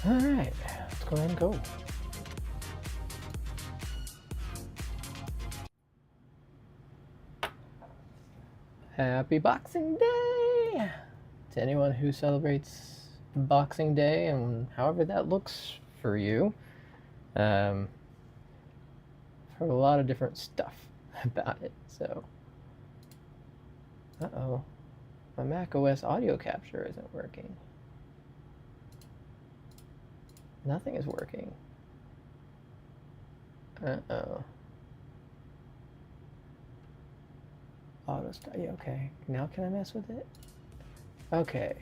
Alright, let's go ahead and go. Happy Boxing Day to anyone who celebrates Boxing Day and however that looks for you. I've heard a lot of different stuff about it, so. Uh-oh. My macOS audio capture isn't working. Nothing is working. Uh-oh. Auto start. Yeah, okay. Now can I mess with it? Okay.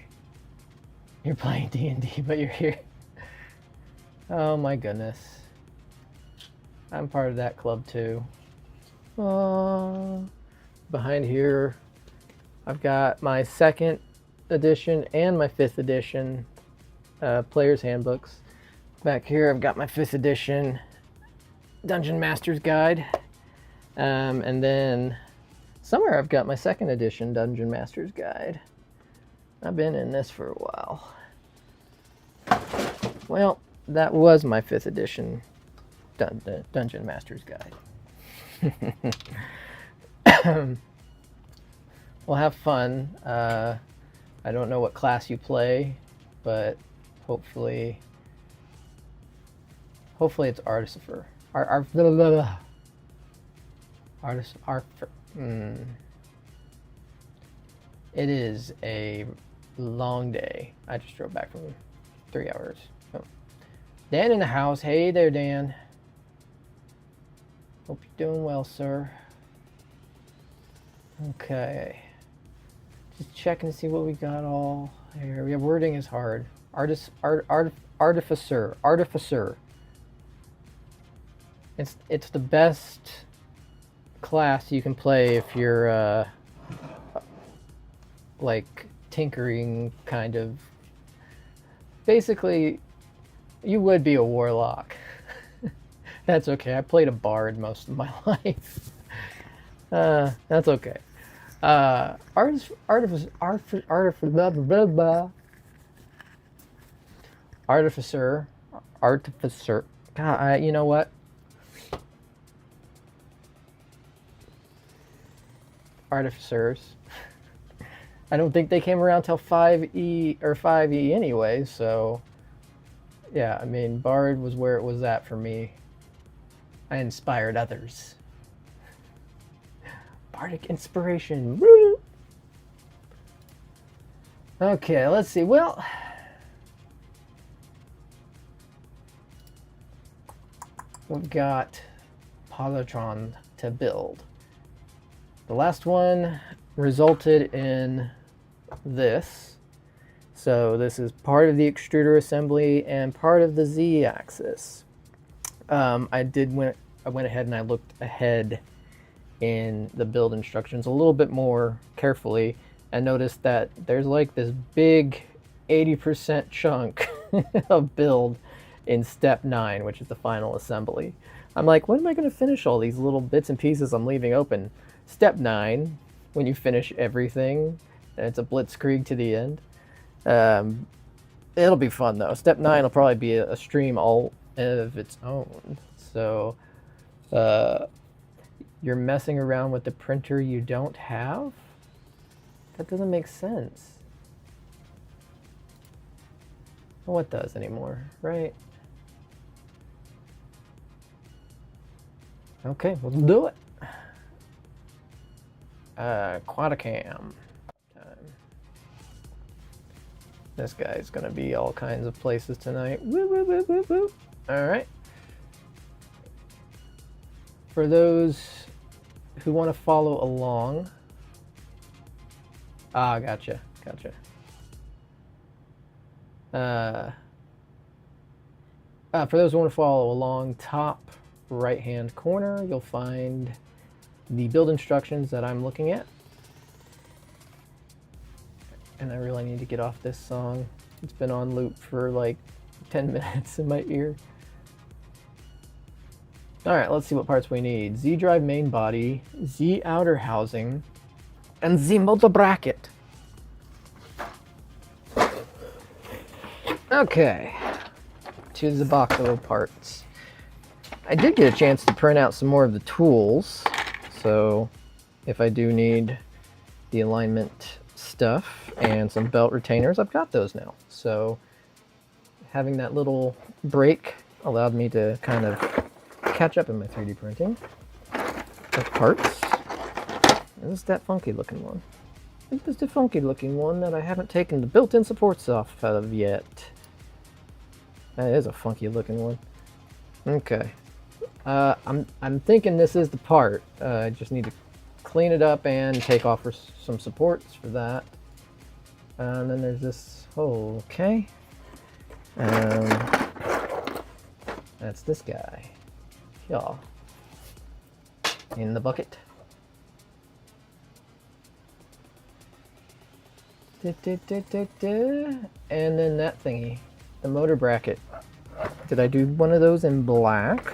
You're playing D&D, but you're here. Oh my goodness. I'm part of that club too. Behind here, I've got my 2nd edition and my 5th edition player's handbooks. Back here, I've got my 5th edition Dungeon Master's Guide. And then somewhere I've got my 2nd edition Dungeon Master's Guide. I've been in this for a while. Well, that was my 5th edition Dungeon Master's Guide. Well, have fun. I don't know what class you play, but hopefully it's Artificer. It is a long day. I just drove back from 3 hours. Oh. Dan in the house. Hey there, Dan. Hope you're doing well, sir. Okay. Just checking to see what we got all here. Yeah, wording is hard. Artificer. It's the best class you can play if you're like tinkering kind of. Basically, you would be a warlock. That's okay. I played a bard most of my life. That's okay. Artificer. God, you know what? Artificers. I don't think they came around till 5E or 5E anyway, so yeah, I mean, Bard was where it was at for me. I inspired others. Bardic inspiration. Woo! Okay, let's see. Well, we've got Positron to build. The last one resulted in this. So this is part of the extruder assembly and part of the Z-axis. I went ahead and I looked ahead in the build instructions a little bit more carefully and noticed that there's like this big 80% chunk of build in step 9, which is the final assembly. I'm like, when am I going to finish all these little bits and pieces I'm leaving open? Step 9, when you finish everything, and it's a blitzkrieg to the end. It'll be fun though. Step 9 will probably be a stream all of its own. So you're messing around with the printer you don't have? That doesn't make sense. Well, what does anymore, right? Okay, we'll do it. Quadcam time. This guy's gonna be all kinds of places tonight. Woo, woo, woo, woo, woo. All right. For those who want to follow along. Ah, gotcha. For those who want to follow along, top right-hand corner, you'll find the build instructions that I'm looking at. And I really need to get off this song. It's been on loop for like 10 minutes in my ear. All right, let's see what parts we need. Z drive main body, Z outer housing, and Z motor bracket. Okay. to the box of parts. I did get a chance to print out some more of the tools, so if I do need the alignment stuff and some belt retainers, I've got those now. So having that little break allowed me to kind of catch up in my 3D printing of parts. This is that funky looking one. This is the funky looking one that I haven't taken the built-in supports off of yet. That is a funky looking one. Okay. I'm thinking this is the part. I just need to clean it up and take off some supports for that. And then there's this hole. Okay. That's this guy. Yeah. In the bucket. And then that thingy, the motor bracket. Did I do one of those in black?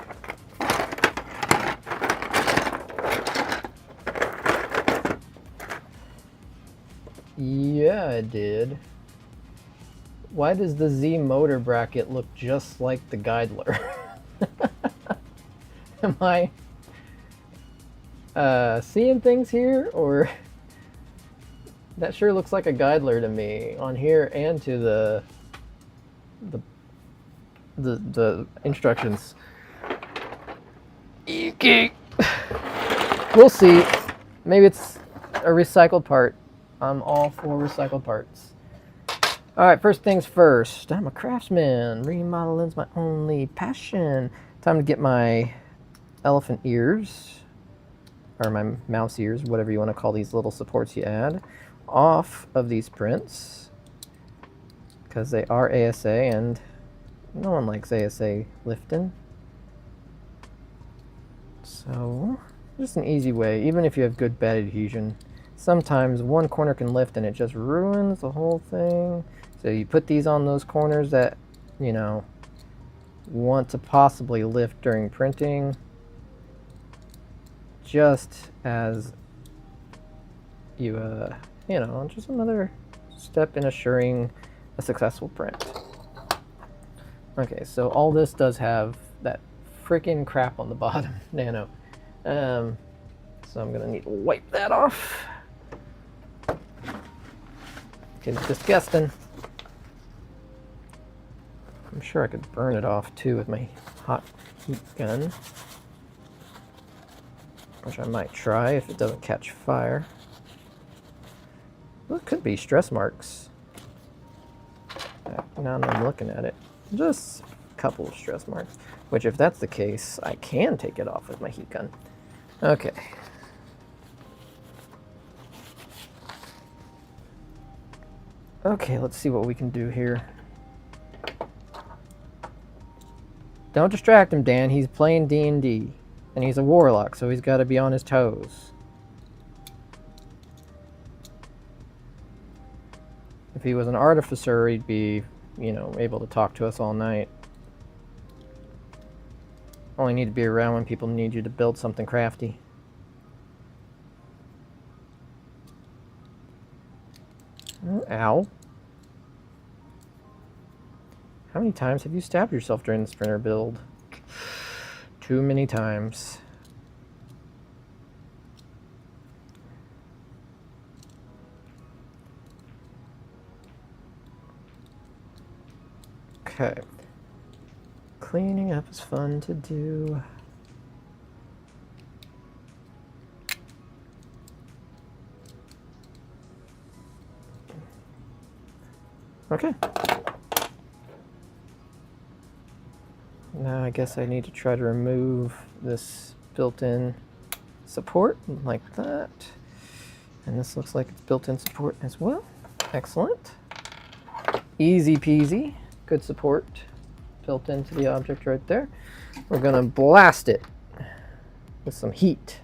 Yeah, I did. Why does the Z motor bracket look just like the Guidler? Am I seeing things here, or that sure looks like a Guidler to me on here and to the instructions. Okay. We'll see. Maybe it's a recycled part. I'm all for recycled parts. Alright, first things first. I'm a craftsman. Remodeling's my only passion. Time to get my elephant ears, or my mouse ears, whatever you want to call these little supports you add, off of these prints. Because they are ASA, and no one likes ASA lifting. So, just an easy way, even if you have good bed adhesion. Sometimes one corner can lift and it just ruins the whole thing. So you put these on those corners that, you know, want to possibly lift during printing, just as you, you know, just another step in assuring a successful print. Okay, so all this does have that freaking crap on the bottom, nano. So I'm gonna need to wipe that off. It's disgusting. I'm sure I could burn it off too with my hot heat gun, which I might try if it doesn't catch fire. Well, it could be stress marks. Now that I'm looking at it, just a couple of stress marks, which if that's the case, I can take it off with my heat gun. Okay. Okay, let's see what we can do here. Don't distract him, Dan. He's playing D&D. And he's a warlock, so he's got to be on his toes. If he was an artificer, he'd be, you know, able to talk to us all night. Only need to be around when people need you to build something crafty. Ow. How many times have you stabbed yourself during the sprinter build? Too many times. Okay. Cleaning up is fun to do. Okay. Now I guess I need to try to remove this built-in support like that. And this looks like it's built-in support as well. Excellent. Easy peasy. Good support built into the object right there. We're gonna blast it with some heat,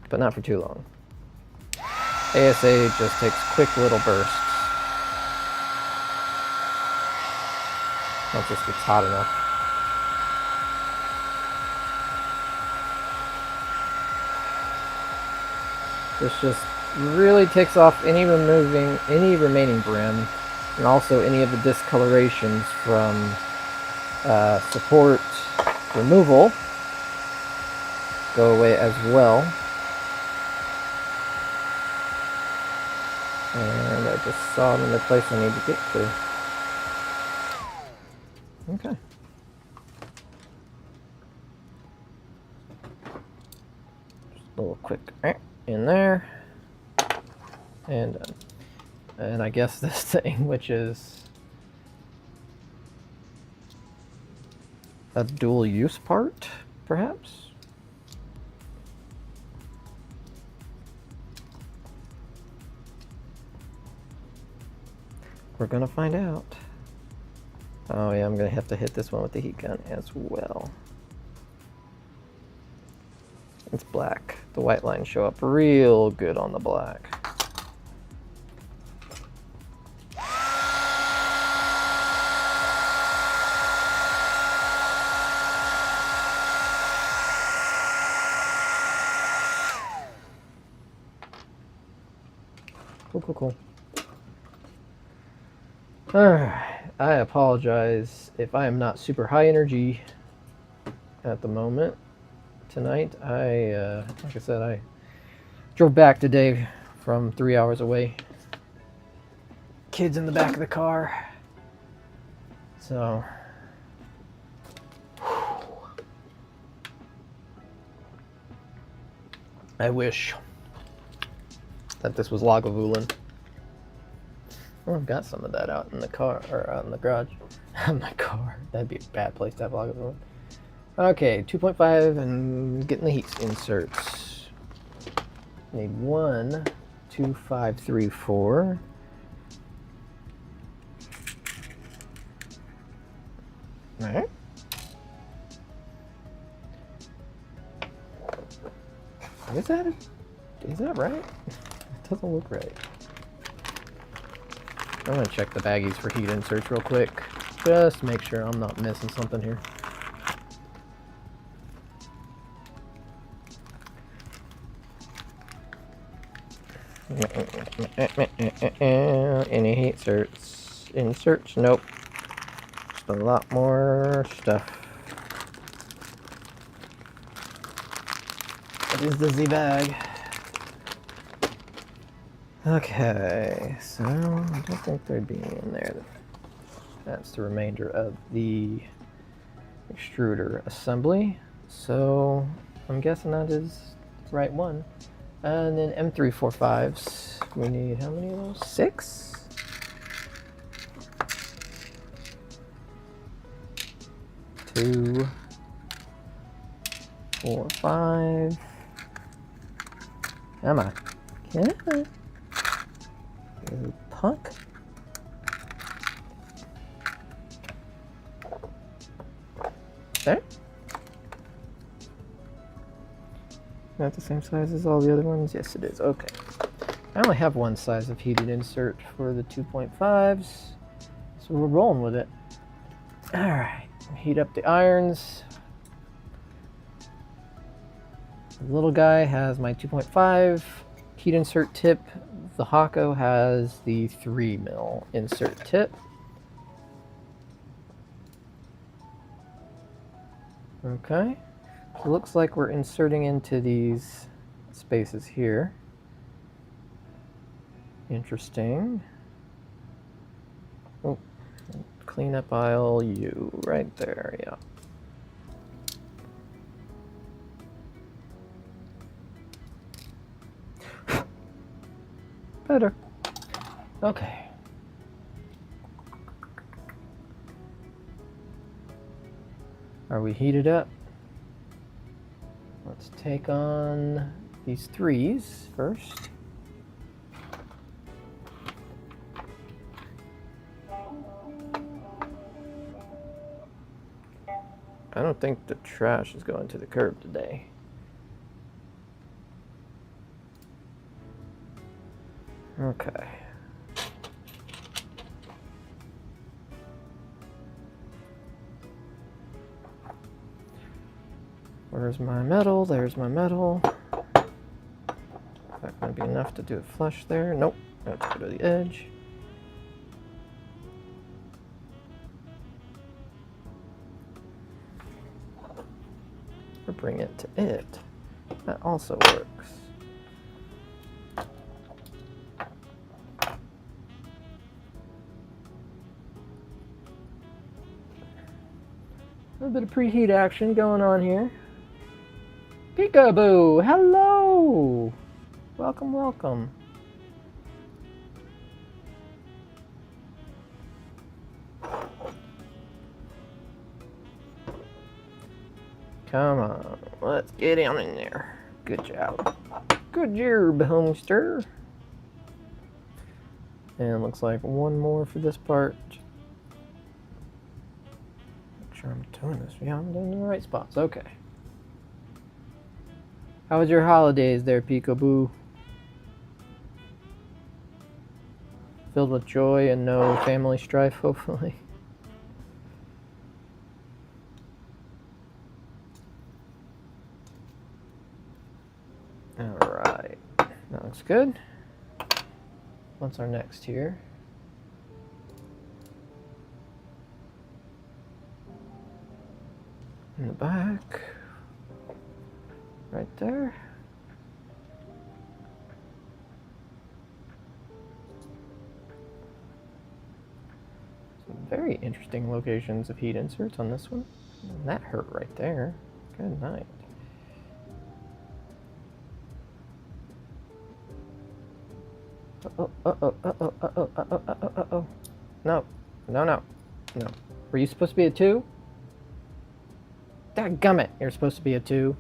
but not for too long. ASA just takes quick little bursts. Once this gets hot enough. This just really takes off any remaining brim, and also any of the discolorations from support removal go away as well. And I just saw them in the place I need to get to. Okay. Just a little quick in there. And I guess this thing, which is a dual use part, perhaps? We're gonna find out. Oh yeah, I'm gonna have to hit this one with the heat gun as well. It's black. The white lines show up real good on the black. Cool. Alright, I apologize if I am not super high energy at the moment. Tonight, like I said, I drove back today from 3 hours away. Kids in the back of the car. So, I wish that this was Lagavulin. Oh, I've got some of that out in the car, or out in the garage. In my car. That'd be a bad place to have Lagavulin. Okay, 2.5 and getting the heat inserts. Need 1, 2, 5, 3, 4. Alright. Is that right? It doesn't look right. I'm gonna check the baggies for heat inserts real quick. Just to make sure I'm not missing something here. Any heat inserts? Nope. Just a lot more stuff. What is the Z bag? Okay, so I don't think there'd be any in there. That's the remainder of the extruder assembly. So I'm guessing that is the right one. And then M345s. We need how many of those? 6? 2, 4, 5. Come on. You punk. There. Not the same size as all the other ones? Yes, it is. Okay. I only have one size of heated insert for the 2.5s, so we're rolling with it. Alright, heat up the irons. The little guy has my 2.5 heat insert tip. The Hako has the 3mm insert tip. Okay. It looks like we're inserting into these spaces here. Interesting. Oh, clean up aisle U right there, yeah. Better. Okay. Are we heated up? Let's take on these 3s first. I don't think the trash is going to the curb today. Okay. Where's my metal? There's my metal. Is that going to be enough to do it flush there? Nope. Let's go to the edge. or bring it to it. That also works. A little bit of preheat action going on here. Peekaboo! Hello! Welcome, welcome. Come on, let's get on in there. Good job. Good job, homester. And looks like one more for this part. Make sure I'm doing this. Yeah, I'm doing the right spots. Okay. How was your holidays there, Peekaboo? Filled with joy and no family strife, hopefully. Alright, that looks good. What's our next here? In the back. Right there. Some very interesting locations of heat inserts on this one. And that hurt right there. Good night. Uh-oh. No. Were you supposed to be a 2? Dadgummit, you're supposed to be a 2.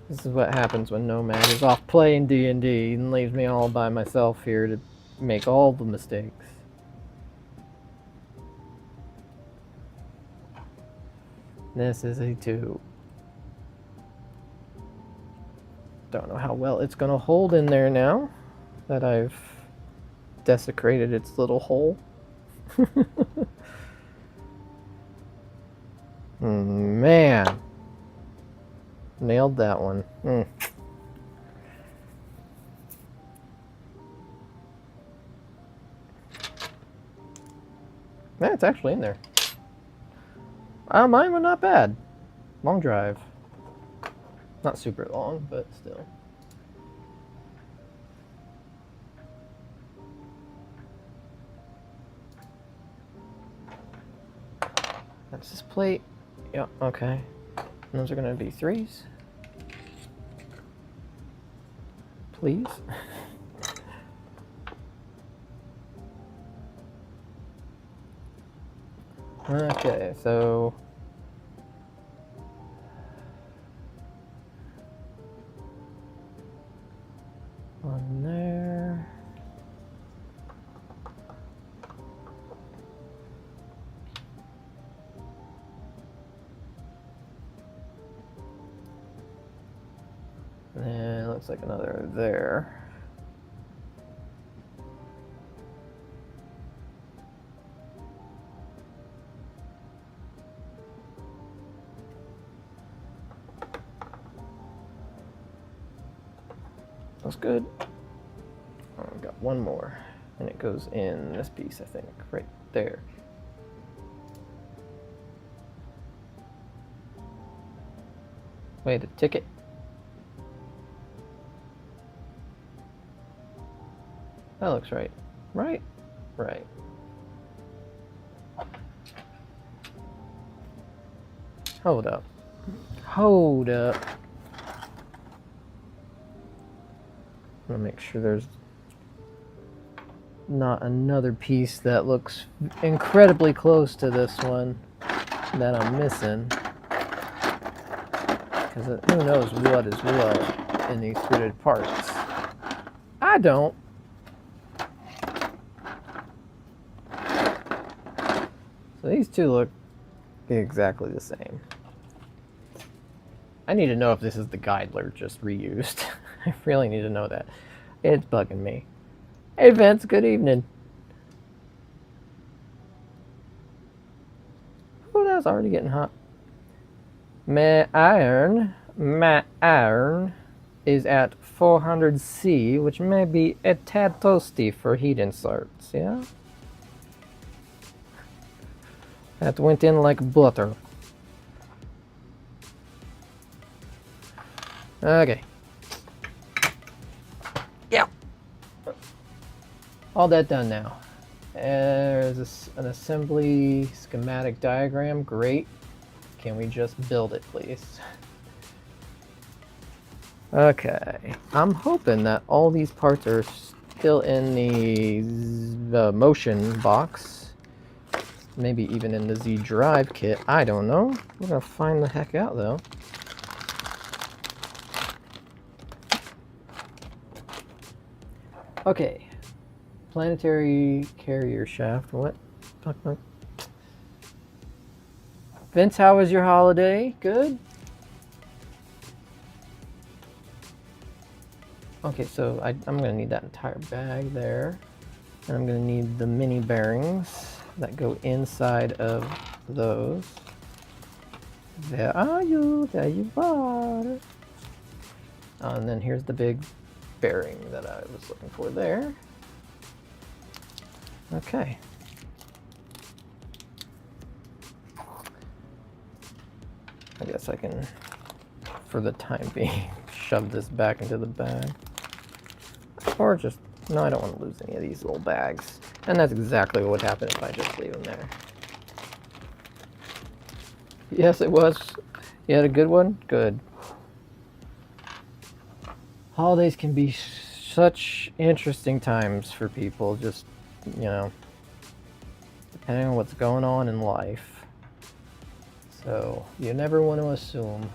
This is what happens when Nomad is off playing D&D and leaves me all by myself here to make all the mistakes. This is a 2. Don't know how well it's gonna hold in there now that I've desecrated its little hole. Man, nailed that one. Man, it's actually in there. Mine was not bad. Long drive. Not super long, but still. That's this plate. Yeah, okay. And those are gonna be 3s. Please. Okay, so on there. And it looks like another there. That's good. Oh, I've got one more, and it goes in this piece, I think, right there. Wait, a ticket. That looks right. Right? Right. Hold up. Hold up. I'm gonna make sure there's not another piece that looks incredibly close to this one that I'm missing. Because who knows what is what in these gridded parts. I don't. So these two look exactly the same. I need to know if this is the Guidler just reused. I really need to know that. It's bugging me. Hey Vince, good evening. Oh, that's already getting hot. My iron is at 400C, which may be a tad toasty for heat inserts, yeah? That went in like butter. Okay. Yeah. All that done now. There's an assembly schematic diagram. Great. Can we just build it, please? Okay. I'm hoping that all these parts are still in the motion box. Maybe even in the Z drive kit. I don't know. We're gonna find the heck out though. Okay. Planetary carrier shaft. What? Vince, how was your holiday? Good? Okay, so I'm going to need that entire bag there. And I'm going to need the mini bearings that go inside of those. There are you. There you are. And then here's the big bearing that I was looking for there. Okay. I guess I can, for the time being, shove this back into the bag. Or just, no, I don't want to lose any of these little bags. And that's exactly what would happen if I just leave them there. Yes, it was. You had a good one? Good. Holidays can be such interesting times for people, just, you know, depending on what's going on in life. So, you never want to assume.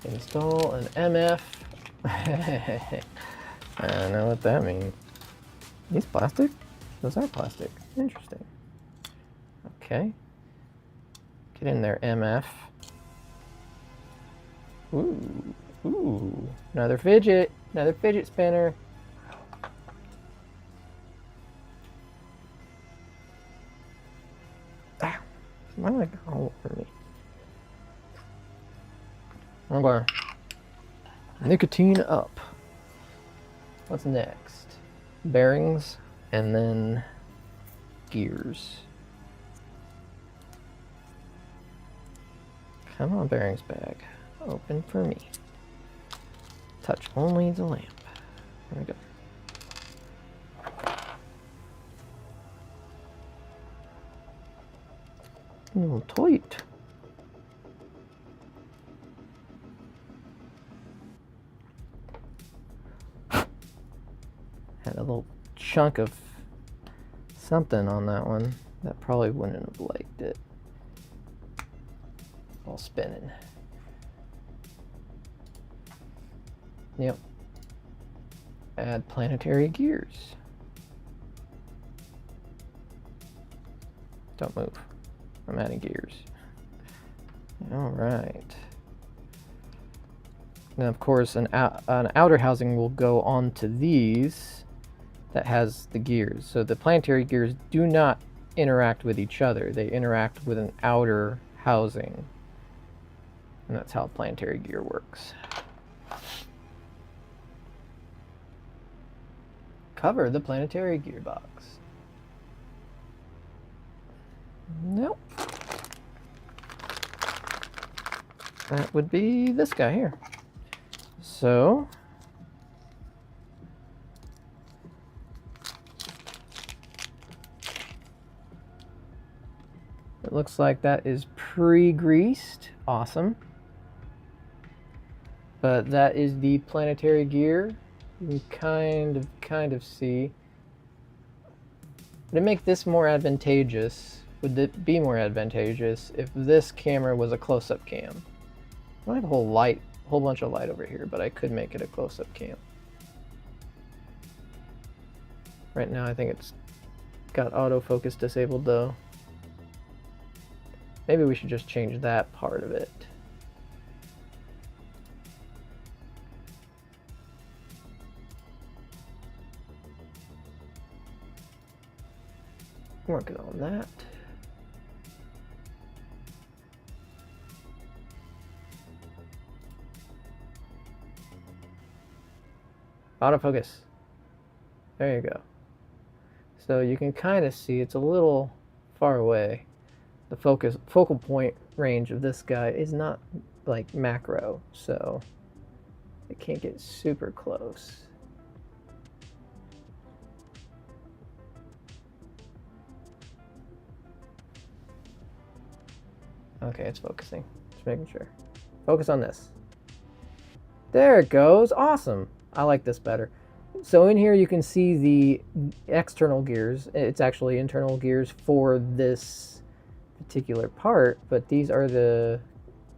Install an MF. I know what that means. These plastic? Those are plastic. Interesting. Okay. Get in there, MF. Ooh. Ooh. Another fidget. Another fidget spinner. Ow. Why did I go all over me? Okay. Nicotine up. What's next? Bearings and then gears. Come on, bearings bag. Open for me. Touch only the lamp. There we go. A little tight. Had a little chunk of something on that one that probably wouldn't have liked it. All spinning. Yep. Add planetary gears. Don't move. I'm adding gears. All right. And of course, an outer housing will go onto these that has the gears. So the planetary gears do not interact with each other. They interact with an outer housing. And that's how planetary gear works. Cover the planetary gearbox. Nope. That would be this guy here. So it looks like that is pre-greased. Awesome. But that is the planetary gear. You can kind of see. To make this more advantageous, would it be more advantageous if this camera was a close-up cam? I don't have a whole bunch of light over here, but I could make it a close-up cam. Right now I think it's got autofocus disabled though. Maybe we should just change that part of it. Working on that. Autofocus. There you go. So you can kind of see it's a little far away. The focal point range of this guy is not like macro, so it can't get super close. Okay, it's focusing. Just making sure. Focus on this. There it goes. Awesome. I like this better. So in here you can see the external gears. It's actually internal gears for this particular part, but these are the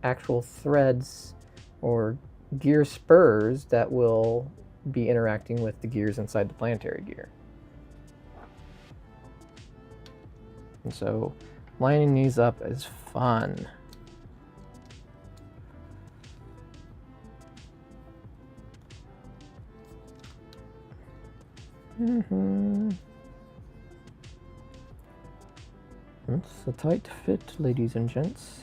actual threads or gear spurs that will be interacting with the gears inside the planetary gear. And so lining these up is fun. It's a tight fit, ladies and gents.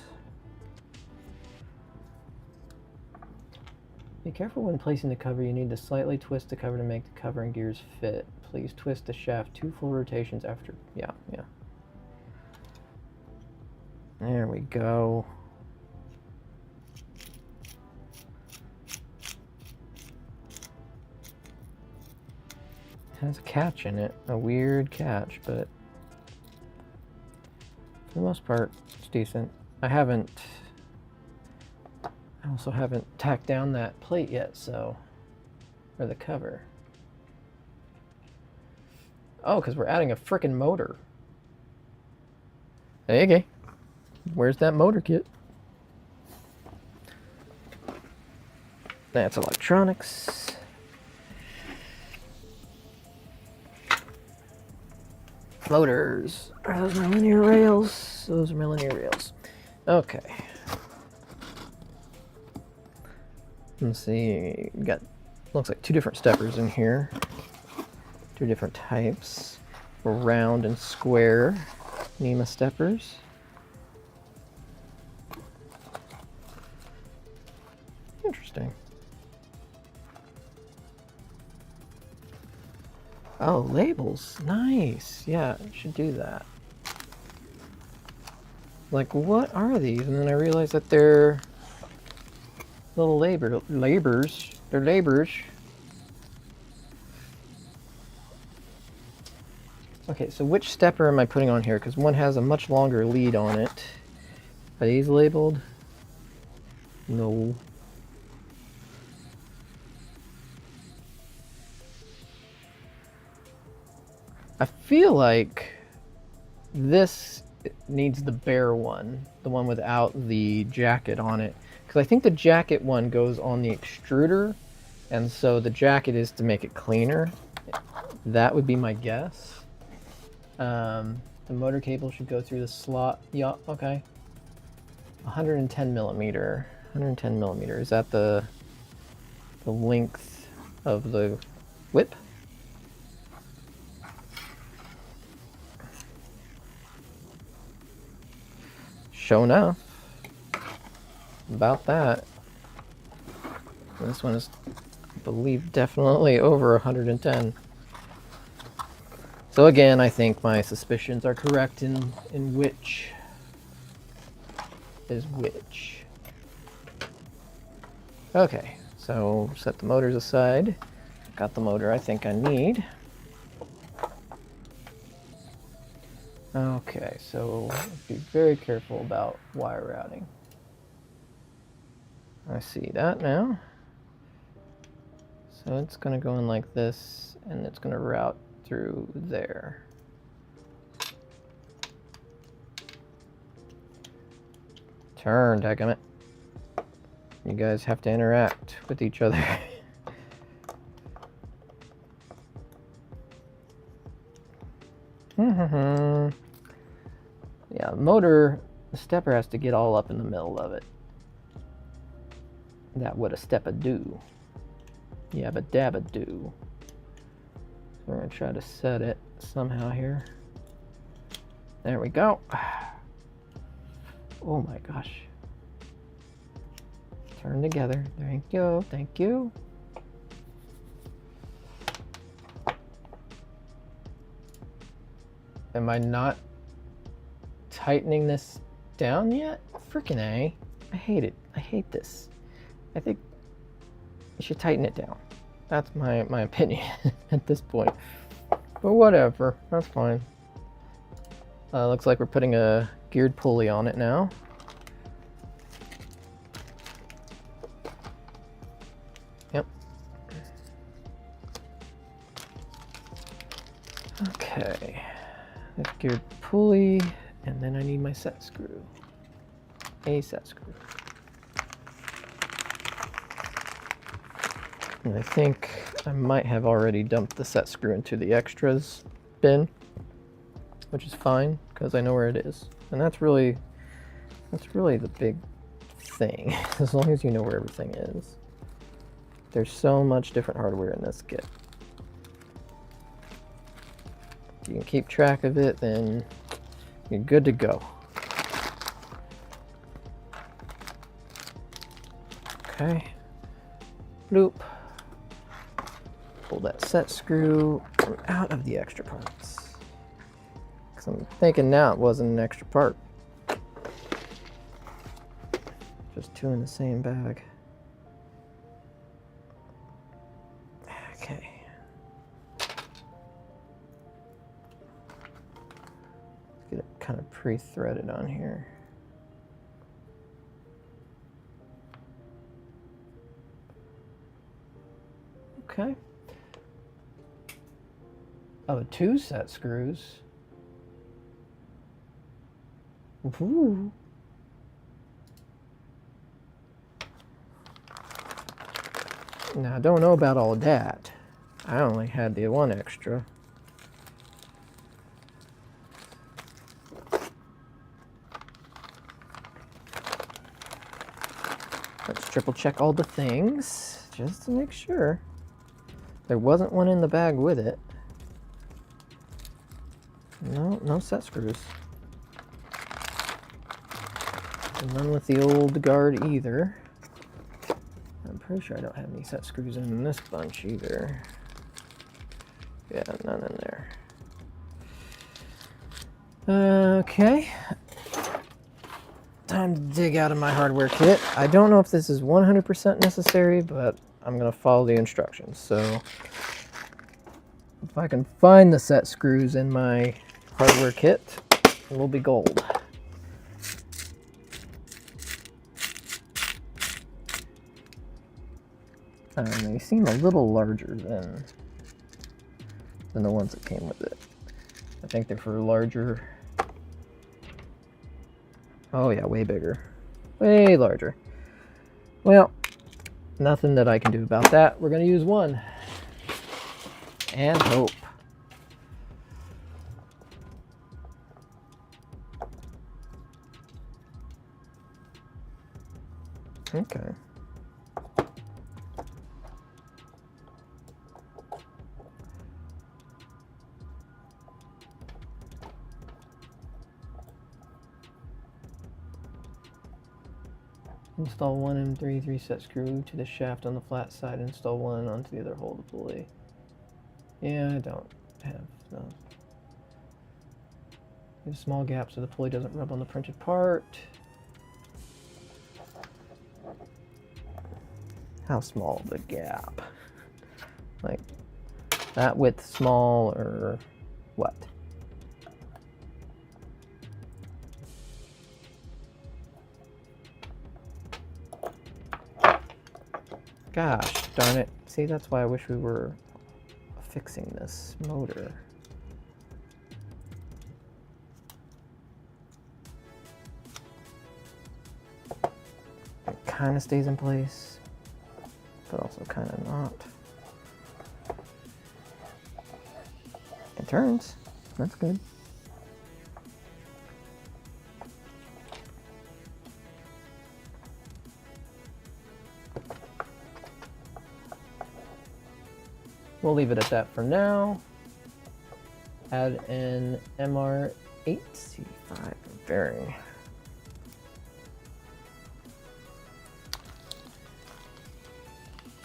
Be careful when placing the cover. You need to slightly twist the cover to make the cover and gears fit. Please twist the shaft 2 full rotations after. Yeah. There we go. It has a catch in it, a weird catch, but for the most part, it's decent. I also haven't tacked down that plate yet, so, or the cover. Oh, because we're adding a frickin' motor. Okay. Where's that motor kit? That's electronics. Motors. Are those my linear rails? Those are my linear rails. Okay. Let's see. We got, looks like 2 different steppers in here. 2 different types. Round and square NEMA steppers. Interesting. Oh, labels. Nice. Yeah, I should do that. Like, what are these? And then I realized that they're little labors. They're labors. Okay, so which stepper am I putting on here? Because one has a much longer lead on it. Are these labeled? No. I feel like this needs the bare one, the one without the jacket on it. Because I think the jacket one goes on the extruder, and so the jacket is to make it cleaner. That would be my guess. The motor cable should go through the slot. Yeah, okay. 110 millimeter. 110 millimeter. Is that the length of the whip? Sure enough. About that. This one is, I believe, definitely over 110. So again, I think my suspicions are correct in which is which. Okay, so set the motors aside. Got the motor I think I need. Okay, so be very careful about wire routing. I see that now. So it's going to go in like this, and it's going to route through there. Turn, dadgummit. You guys have to interact with each other. Yeah, motor, the stepper has to get all up in the middle of it. That would a stepper do. Yabba dabba do. So we're gonna try to set it somehow here. There we go. Oh my gosh. Turn together. Thank you. Thank you. Am I not tightening this down yet? Freaking A. I hate it. I hate this. I think you should tighten it down. That's my opinion at this point. But whatever, that's fine. Looks like we're putting a geared pulley on it now. Yep. Okay. There's geared pulley, and then I need my set screw. A set screw. And I think I might have already dumped the set screw into the extras bin, which is fine because I know where it is. And that's really the big thing, as long as you know where everything is. There's so much different hardware in this kit. If you can keep track of it, then you're good to go. Okay. Bloop. Pull that set screw out of the extra parts. Because I'm thinking now it wasn't an extra part. Just two in the same bag. Okay. Let's get it kind of pre-threaded on here. Okay. Oh, 2 set screws. Ooh. Now, I don't know about all of that. I only had the 1 extra. Let's triple check all the things, just to make sure. There wasn't one in the bag with it. No, no set screws. And none with the old guard either. I'm pretty sure I don't have any set screws in this bunch either. Yeah, none in there. Okay. Time to dig out of my hardware kit. I don't know if this is 100% necessary, but I'm going to follow the instructions. So if I can find the set screws in my hardware kit, it will be gold. They seem a little larger than the ones that came with it. I think they're for larger. Oh yeah, way bigger. Way larger. Well, nothing that I can do about that. We're going to use 1. And hope. Okay. Install 1 M33 set screw to the shaft on the flat side. Install 1 onto the other hole of the pulley. Yeah, I don't have those. Give a small gap so the pulley doesn't rub on the printed part. How small of a gap? Like that width small or what? Gosh darn it. See, that's why I wish we were fixing this motor. It kind of stays in place, but also kind of not. It turns. That's good. We'll leave it at that for now. Add an MR8C5 bearing.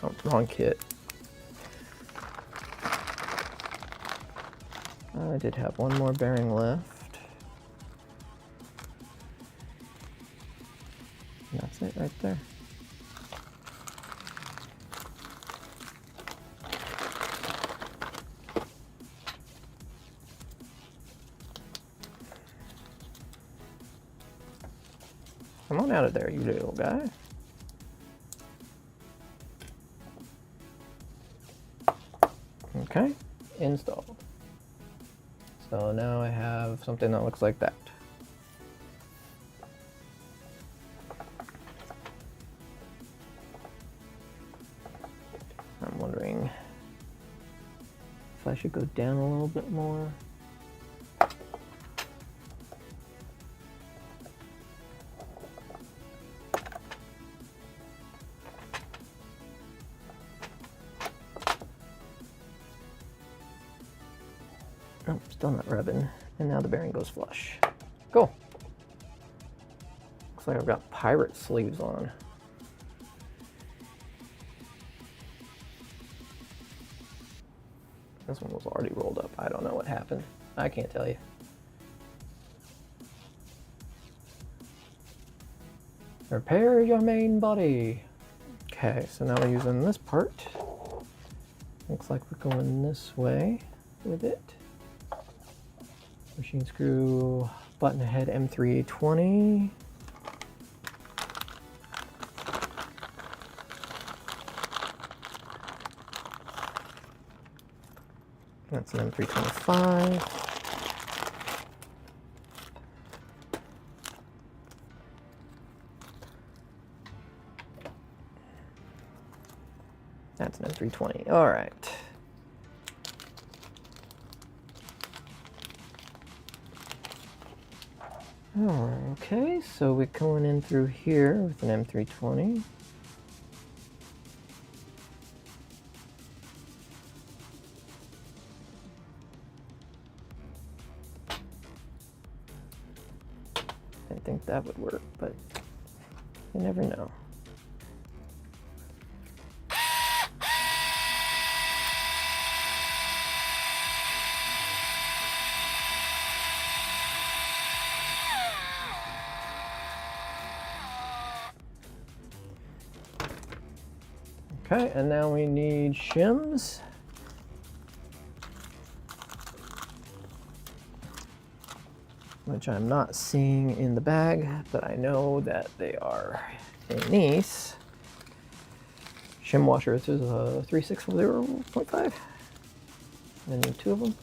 Oh, wrong kit. I did have one more bearing left. That's it right there. Come on out of there, you little guy. Okay, installed. So now I have something that looks like that. I'm wondering if I should go down a little bit more. Oh, still not rubbing. And now the bearing goes flush. Cool. Looks like I've got pirate sleeves on. This one was already rolled up. I don't know what happened. I can't tell you. Repair your main body. Okay, so now we're using this part. Looks like we're going this way with it. Machine screw, button head M320. That's an M325. That's an M320. All right. Okay, so we're going in through here with an M320. Didn't think that would work, but you never know. Okay, and now we need shims. Which I'm not seeing in the bag, but I know that they are in these. Shim washer, this is a 360.5. I need 2 of them.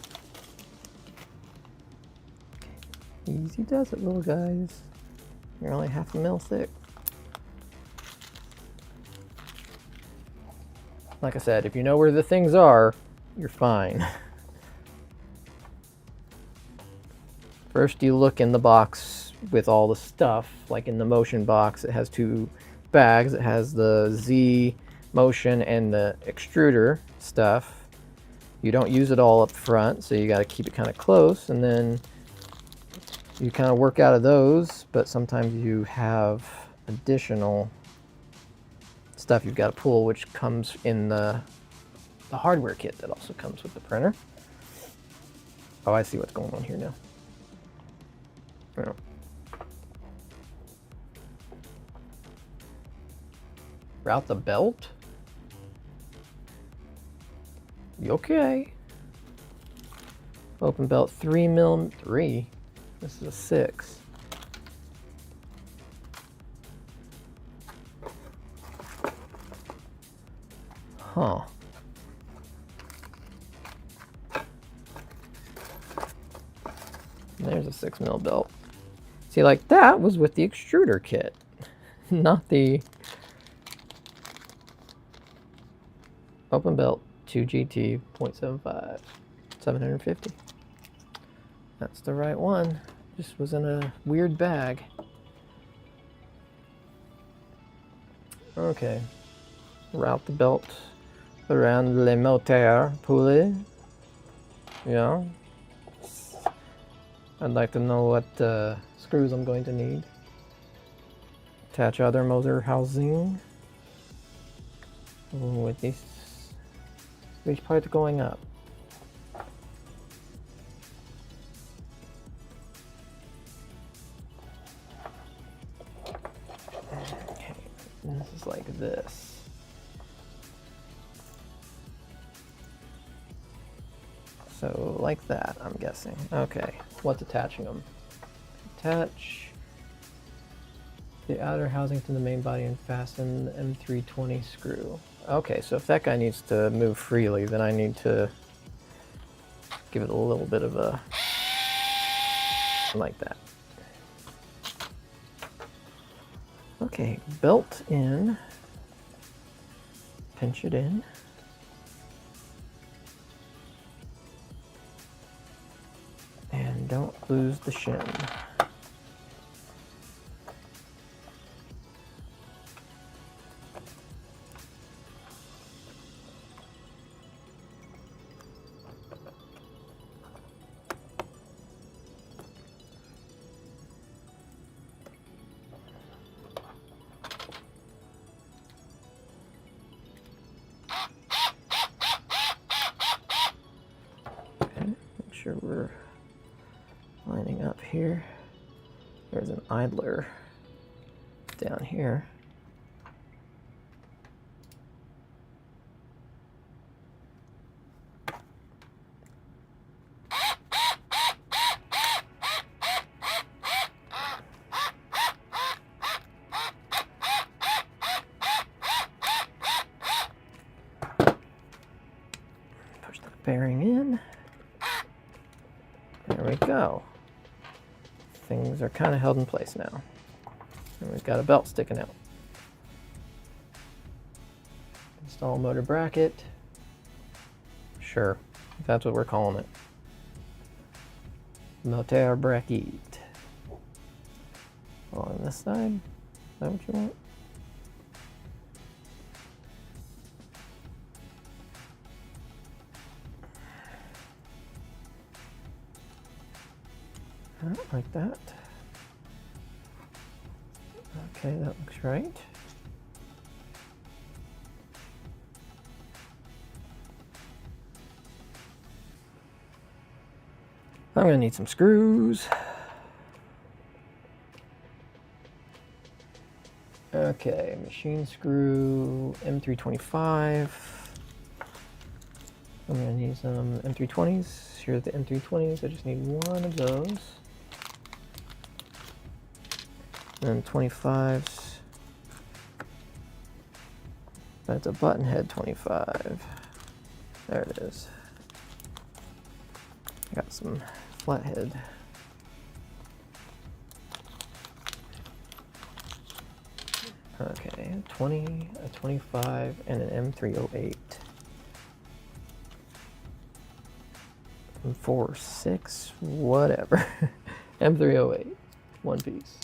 Easy does it, little guys. You're only half a mil thick. Like I said, if you know where the things are, you're fine. First you look in the box with all the stuff, like in the motion box, it has 2 bags. It has the Z motion and the extruder stuff. You don't use it all up front, so you got to keep it kind of close, and then you kind of work out of those, but sometimes you have additional stuff you've got to pull, which comes in the hardware kit that also comes with the printer. Oh, I see what's going on here now. Oh. Route the belt? You okay? Open belt 3mm. This is a 6. Huh. There's a 6mm belt. See, like that was with the extruder kit, not the open belt 2GT 0.75, 750. That's the right one. Just was in a weird bag. Okay. Route the belt around le moteur pulley. Yeah. I'd like to know what screws I'm going to need. Attach other motor housing with these parts going up. is like this. So like that, I'm guessing. Okay, what's attaching them? Attach the outer housing to the main body and fasten the M320 screw. Okay, so if that guy needs to move freely, then I need to give it a little bit of a, like that. Okay, belt in, pinch it in. And don't lose the shin. Okay, make sure we're lining up here. There's an idler down here. Push the bearing in. There we go. Things are kind of held in place now. And we've got a belt sticking out. Install motor bracket. Sure, if that's what we're calling it. Motor bracket. On this side, is that what you want? Like that. Okay, that looks right. I'm gonna need some screws. Okay, machine screw M325. I'm gonna need some M320s. Here's the M320s. I just need one of those. And 25s. That's a button head 25. There it is. I got some flathead. Okay, 20, a 25, and an M308. M4, 6, whatever. M308, one piece.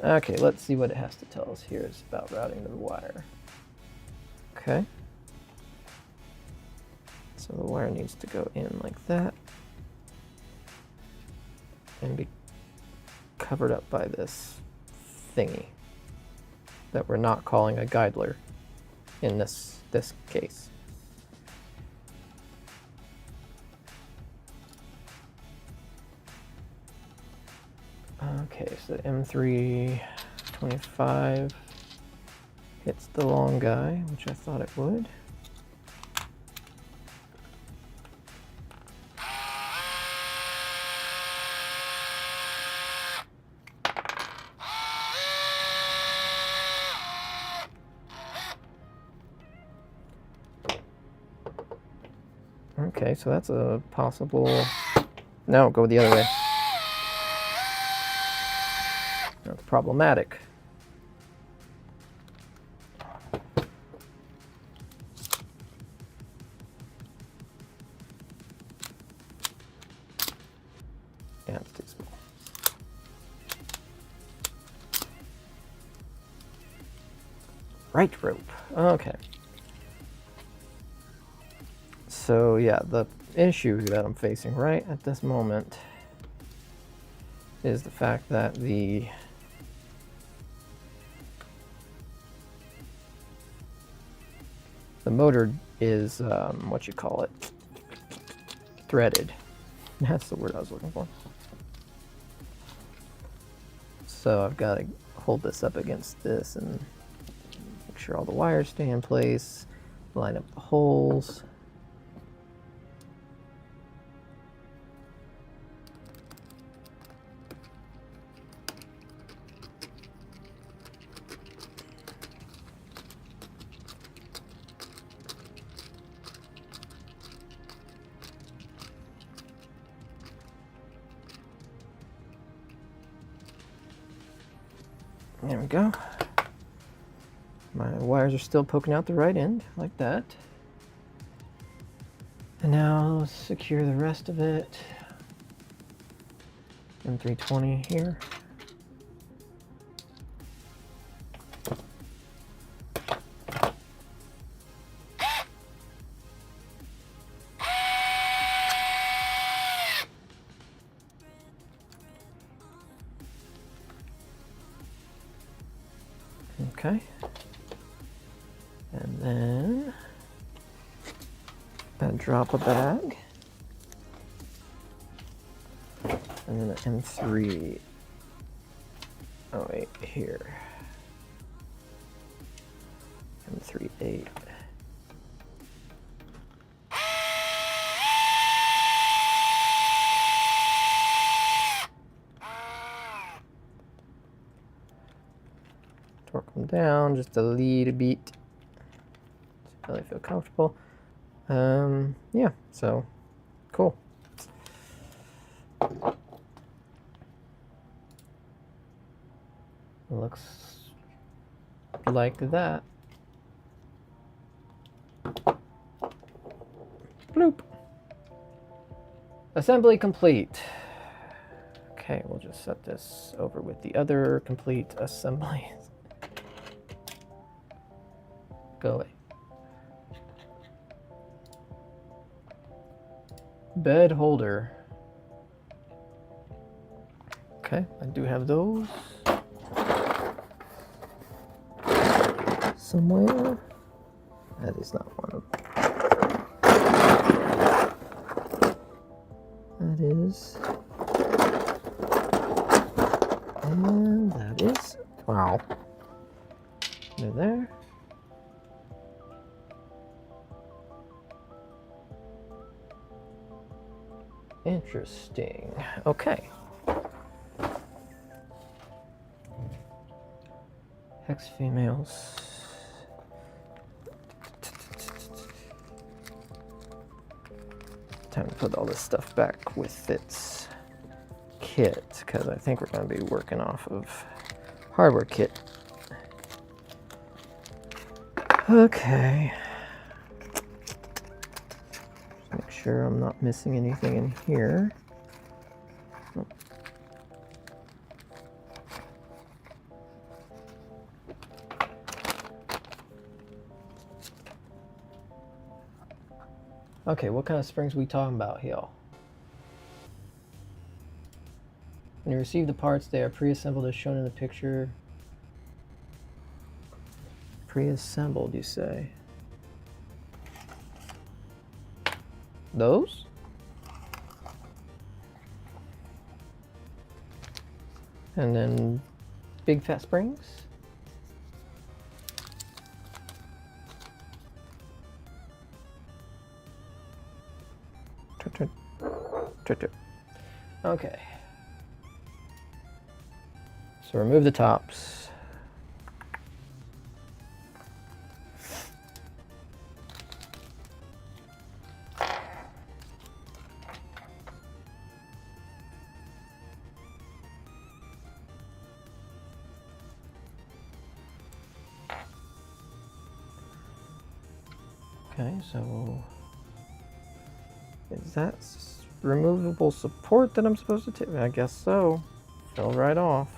Okay, let's see what it has to tell us here. It's about routing the wire. Okay. So the wire needs to go in like that and be covered up by this thingy that we're not calling a guidler in this case. Okay, so M325 hits the long guy, which I thought it would. Okay, so that's a possible... No, go the other way. That's problematic. Yeah, it's too small. Right rope. Okay. So yeah, the issue that I'm facing right at this moment is the fact that the motor is, what you call it, threaded. That's the word I was looking for. So I've got to hold this up against this and make sure all the wires stay in place, line up the holes. There we go. My wires are still poking out the right end, like that. And now let's secure the rest of it. M320 here. Okay. And then I drop a bag. And then an M3. Oh wait, here. M38. Torque them down just a little bit. Really feel comfortable. Yeah, so cool. Looks like that. Bloop. Assembly complete. Okay, we'll just set this over with the other complete assemblies. Go away. Bed holder. Okay, I do have those. Somewhere. That is not one of them. That is. And that is. Wow. They're there. Interesting. Okay. Hex females. Time to put all this stuff back with its kit, because I think we're going to be working off of hardware kit. Okay. Make sure I'm not missing anything in here. Oh. Okay, what kind of springs we talking about here? When you receive the parts, they are pre-assembled as shown in the picture. Pre-assembled, you say? Those? And then big fat springs? Okay. So remove the tops. Okay, so is that removable support that I'm supposed to take? I guess so. Fell right off.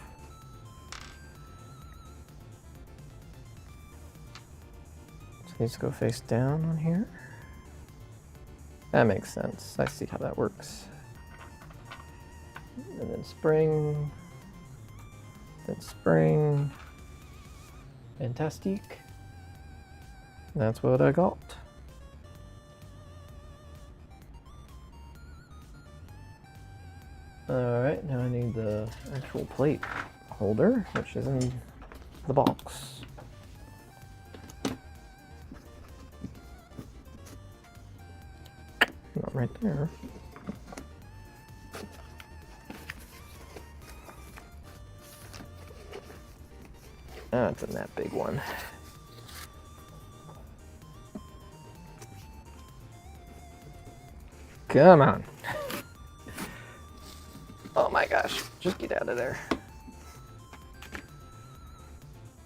So it needs to go face down on here. That makes sense. I see how that works. And then spring. Then spring. Fantastic. That's what I got. Alright, now I need the actual plate holder, which is in the box. Not right there. That's in that big one. Come on. Oh my gosh, just get out of there.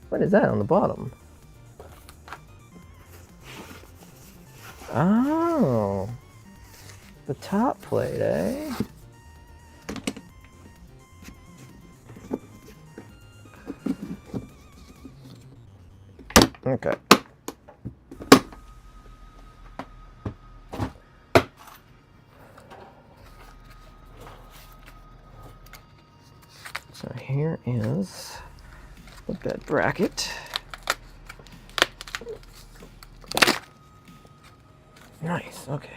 What is that on the bottom? Oh, the top plate, eh? Okay. So here is the bed bracket. Nice, okay.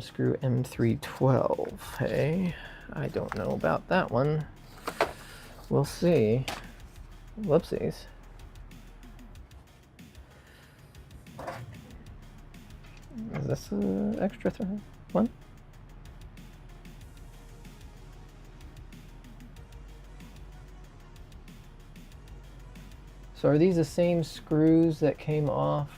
Screw M312, hey? I don't know about that one. We'll see. Whoopsies. Is this an extra one? So are these the same screws that came off?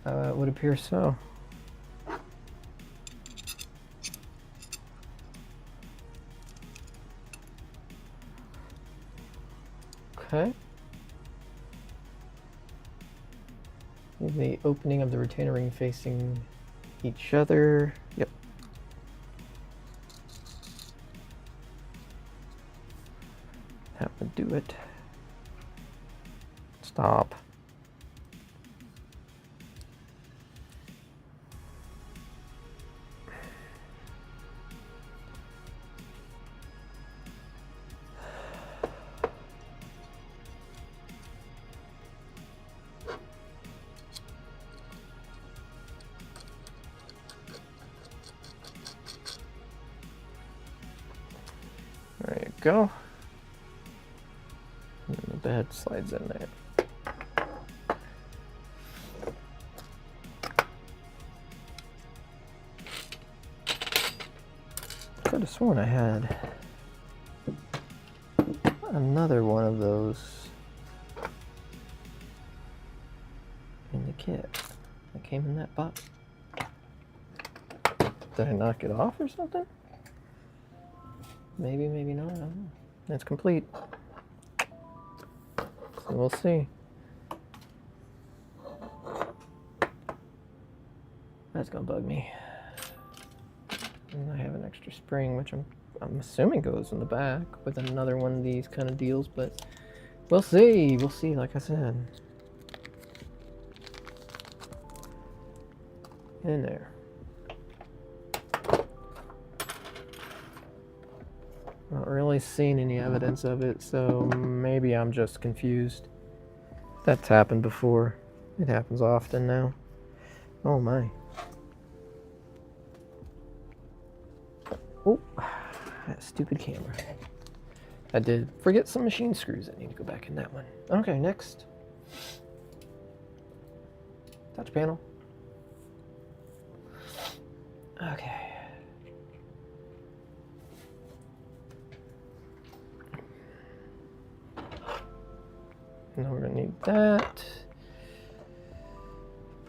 It would appear so. Okay. The opening of the retainer ring facing each other. Yep. That would do it. Stop. There you go. And then the bed slides in there. Could have sworn I had another one of those in the kit that came in that box. Did I knock it off or something? Maybe, maybe not. I don't know. It's complete. So we'll see. That's gonna bug me. And I have an extra spring, which I'm assuming goes in the back with another one of these kind of deals, but we'll see. We'll see, like I said. In there. Not really seeing any evidence of it, so maybe I'm just confused. That's happened before. It happens often now. Oh my. Oh, that stupid camera. I did forget some machine screws. I need to go back in that one. Okay, next. Touch panel. Okay. Now we're gonna need that.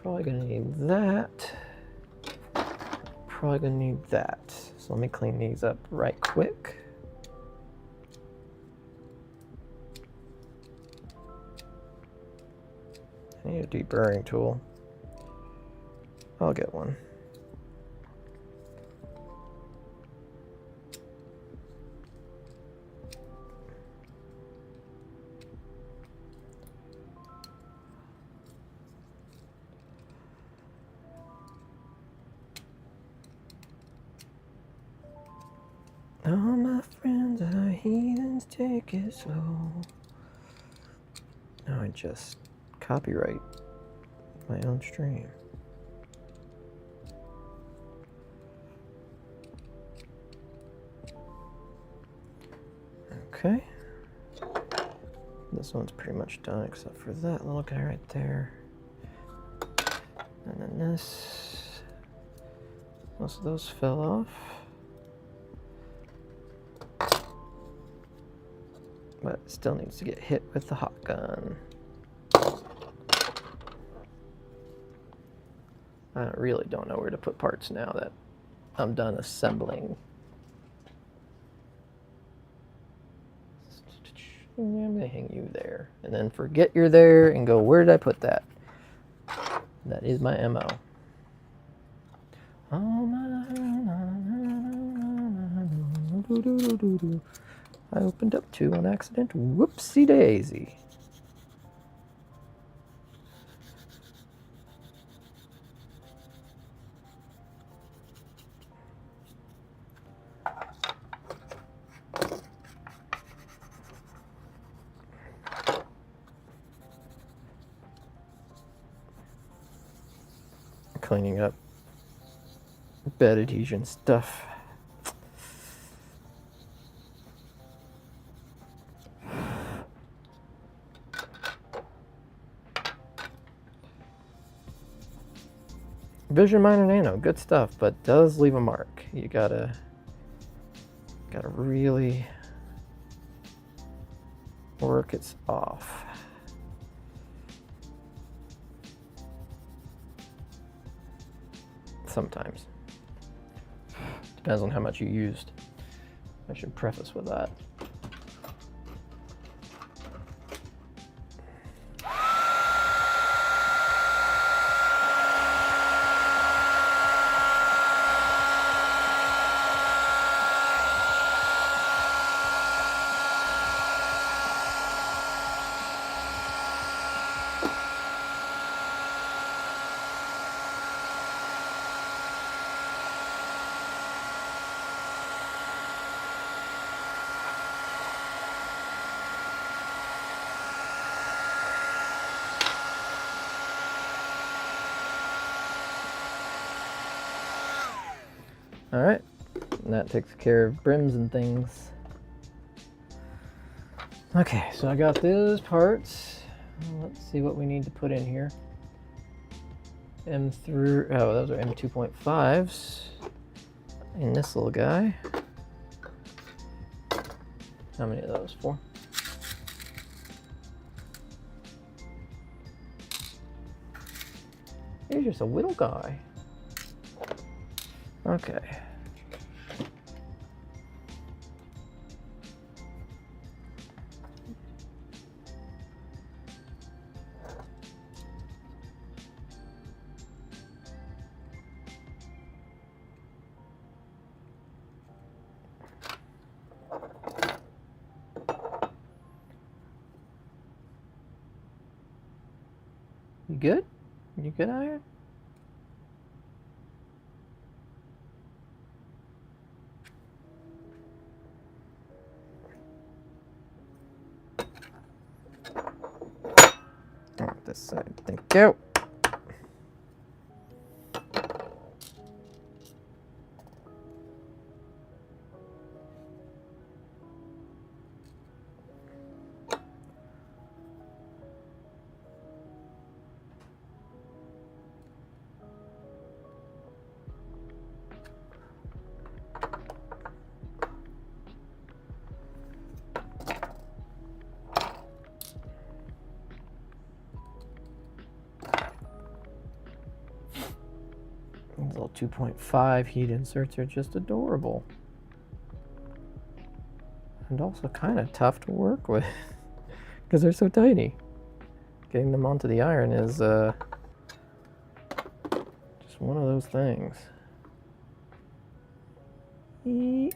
Probably gonna need that. Probably gonna need that. So let me clean these up right quick. I need a deburring tool. I'll get one. All my friends are heathens, take it slow. Now I just copyright my own stream. Okay. This one's pretty much done except for that little guy right there. And then this. Most of those fell off. But it still needs to get hit with the hot gun. I really don't know where to put parts now that I'm done assembling. I'm gonna hang you there, and then forget you're there and go, where did I put that? That is my MO. I opened up 2 on accident. Whoopsie daisy. Cleaning up bed adhesion stuff. Vision Miner Nano, good stuff, but does leave a mark. You gotta really work it off. Sometimes. Depends on how much you used. I should preface with that. All right, and that takes care of brims and things. Okay, so I got those parts. Let's see what we need to put in here. M3, oh, those are M2.5s. And this little guy. How many of those? 4? Here's just a little guy. Okay. You good? You good out here? This side, thank you. These little 2.5 heat inserts are just adorable. And also kind of tough to work with because they're so tiny. Getting them onto the iron is just one of those things. Eee.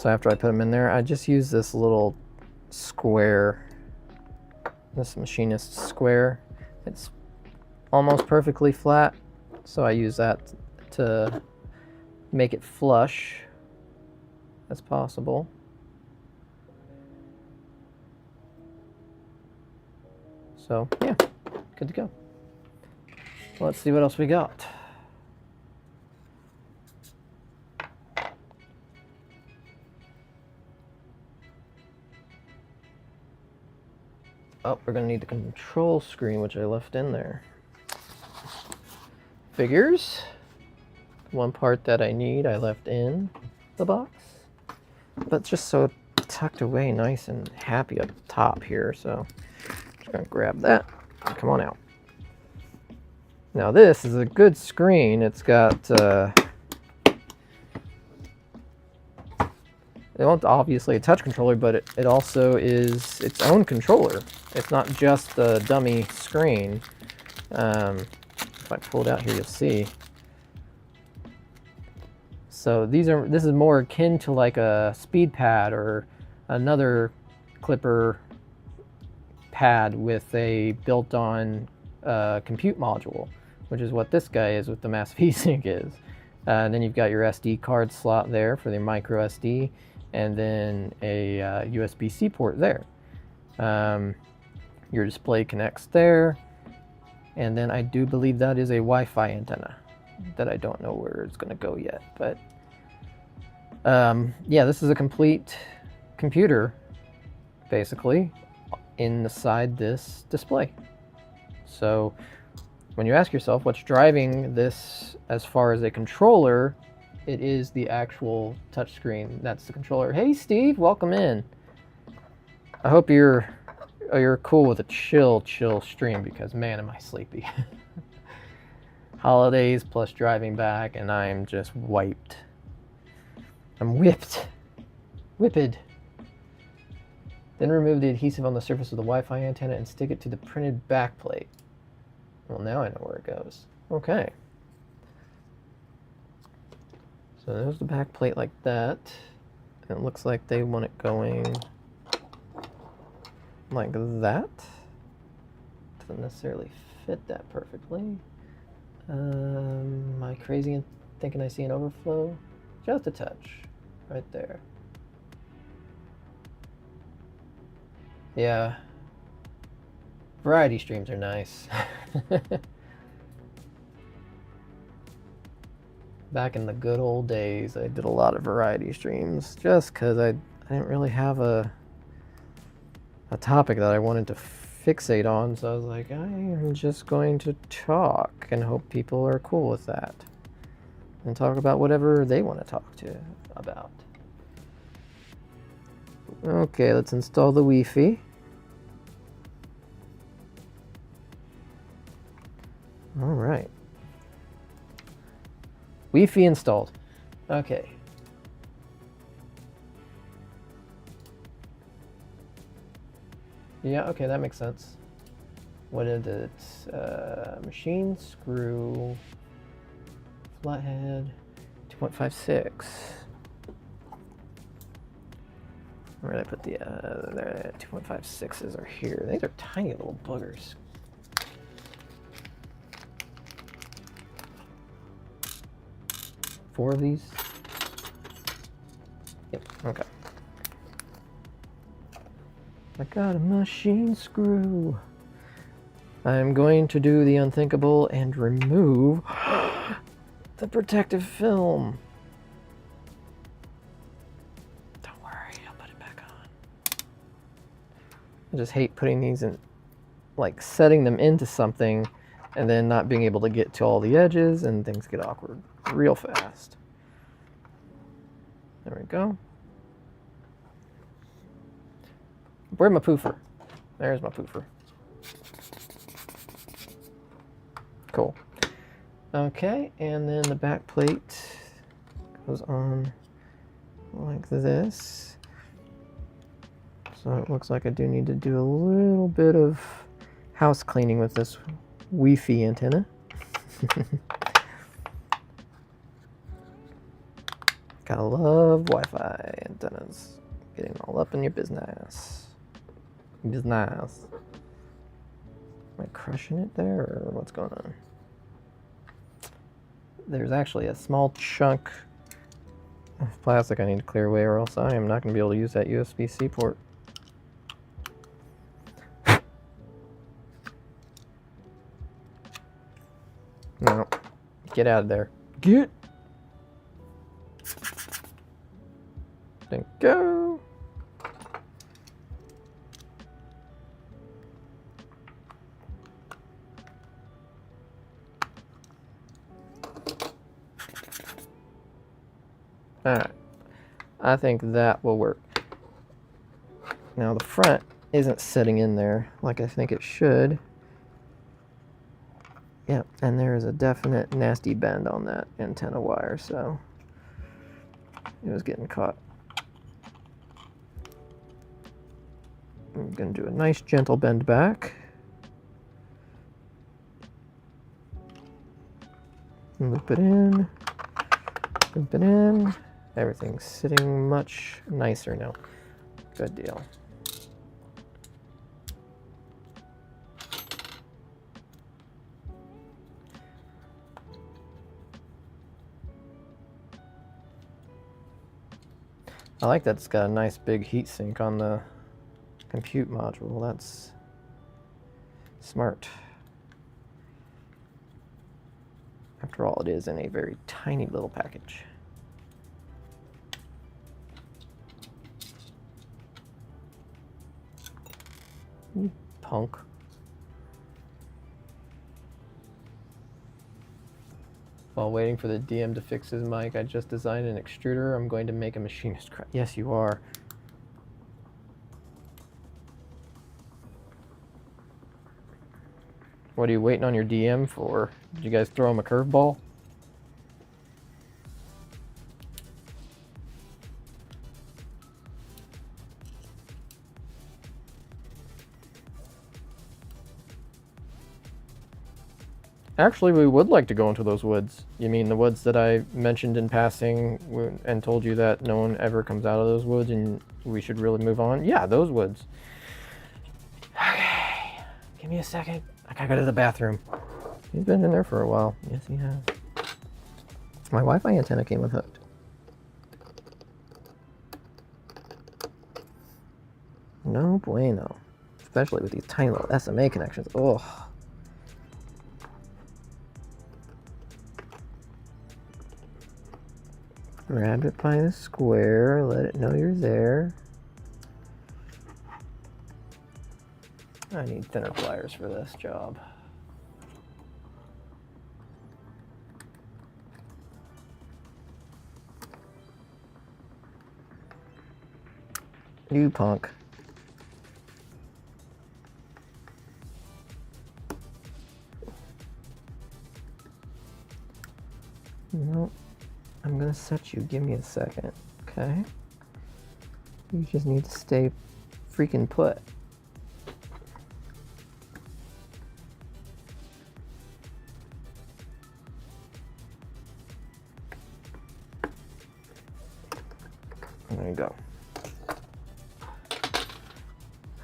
So after I put them in there, I just use this little square, this machinist square. It's almost perfectly flat, so I use that to make it flush as possible. So yeah, good to go. Let's see what else we got. Oh, we're gonna need the control screen, which I left in there. Figures. One part that I need, I left in the box, but just so tucked away nice and happy up top here. So I'm just gonna grab that and come on out. Now this is a good screen. It's got it won't obviously a touch controller, but it also is its own controller. It's not just a dummy screen. If I pull it out here, you'll see. So this is more akin to like a speed pad or another clipper pad with a built-on compute module, which is what this guy is with the mass VSync is. And then you've got your SD card slot there for the micro SD, and then a USB-C port there. Your display connects there, and then I do believe that is a Wi-Fi antenna that I don't know where it's going to go yet, but yeah, this is a complete computer basically inside this display. So when you ask yourself what's driving this as far as a controller, it is the actual touchscreen. That's the controller. Hey Steve, welcome in. I hope you're cool with a chill stream, because man am I sleepy. Holidays plus driving back, and I'm just wiped. I'm whipped. Then remove the adhesive on the surface of the Wi-Fi antenna and stick it to the printed backplate. Well, now I know where it goes. Okay. So there's the backplate like that. And it looks like they want it going like that. Doesn't necessarily fit that perfectly. Am I crazy in thinking I see an overflow? Just a touch. Right there. Yeah. Variety streams are nice. Back in the good old days, I did a lot of variety streams just because I didn't really have a topic that I wanted to fixate on, so I was like, I'm just going to talk and hope people are cool with that and talk about whatever they want to talk to about. Okay, let's install the Wi-Fi. All right. Wi-Fi installed. Okay. Yeah, okay, that makes sense. What is it? Machine screw, flathead, 2.56. Where did I put the, there, 2.56s are here. These are tiny little buggers. Four of these? Yep, okay. I got a machine screw. I'm going to do the unthinkable and remove the protective film. Don't worry, I'll put it back on. I just hate putting these in, like setting them into something and then not being able to get to all the edges, and things get awkward real fast. There we go. Where's my poofer? There's my poofer. Cool. Okay, and then the back plate goes on like this. So it looks like I do need to do a little bit of house cleaning with this Wi-Fi antenna. Gotta love Wi-Fi antennas. Getting all up in your business. Business. Am I crushing it there, or what's going on? There's actually a small chunk of plastic I need to clear away, or else I am not going to be able to use that USB-C port. No. Get out of there. Get! Then go! Alright, I think that will work. Now the front isn't sitting in there like I think it should. Yeah, and there is a definite nasty bend on that antenna wire, so it was getting caught. I'm going to do a nice gentle bend back. Loop it in. Loop it in. Everything's sitting much nicer now. Good deal. I like that it's got a nice big heat sink on the compute module. That's smart. After all, it is in a very tiny little package. You punk. While waiting for the DM to fix his mic, I just designed an extruder. I'm going to make a machinist craft. Yes, you are. What are you waiting on your DM for? Did you guys throw him a curveball? Actually, we would like to go into those woods. You mean the woods that I mentioned in passing and told you that no one ever comes out of those woods and we should really move on? Yeah, those woods. Okay, give me a second. I gotta go to the bathroom. He's been in there for a while. Yes, he has. My Wi-Fi antenna came unhooked. No bueno. Especially with these tiny little SMA connections. Ugh. Grab it by the square, let it know you're there. I need thinner pliers for this job. You punk. Nope. I'm gonna set you. Give me a second, okay? You just need to stay freaking put. There you go.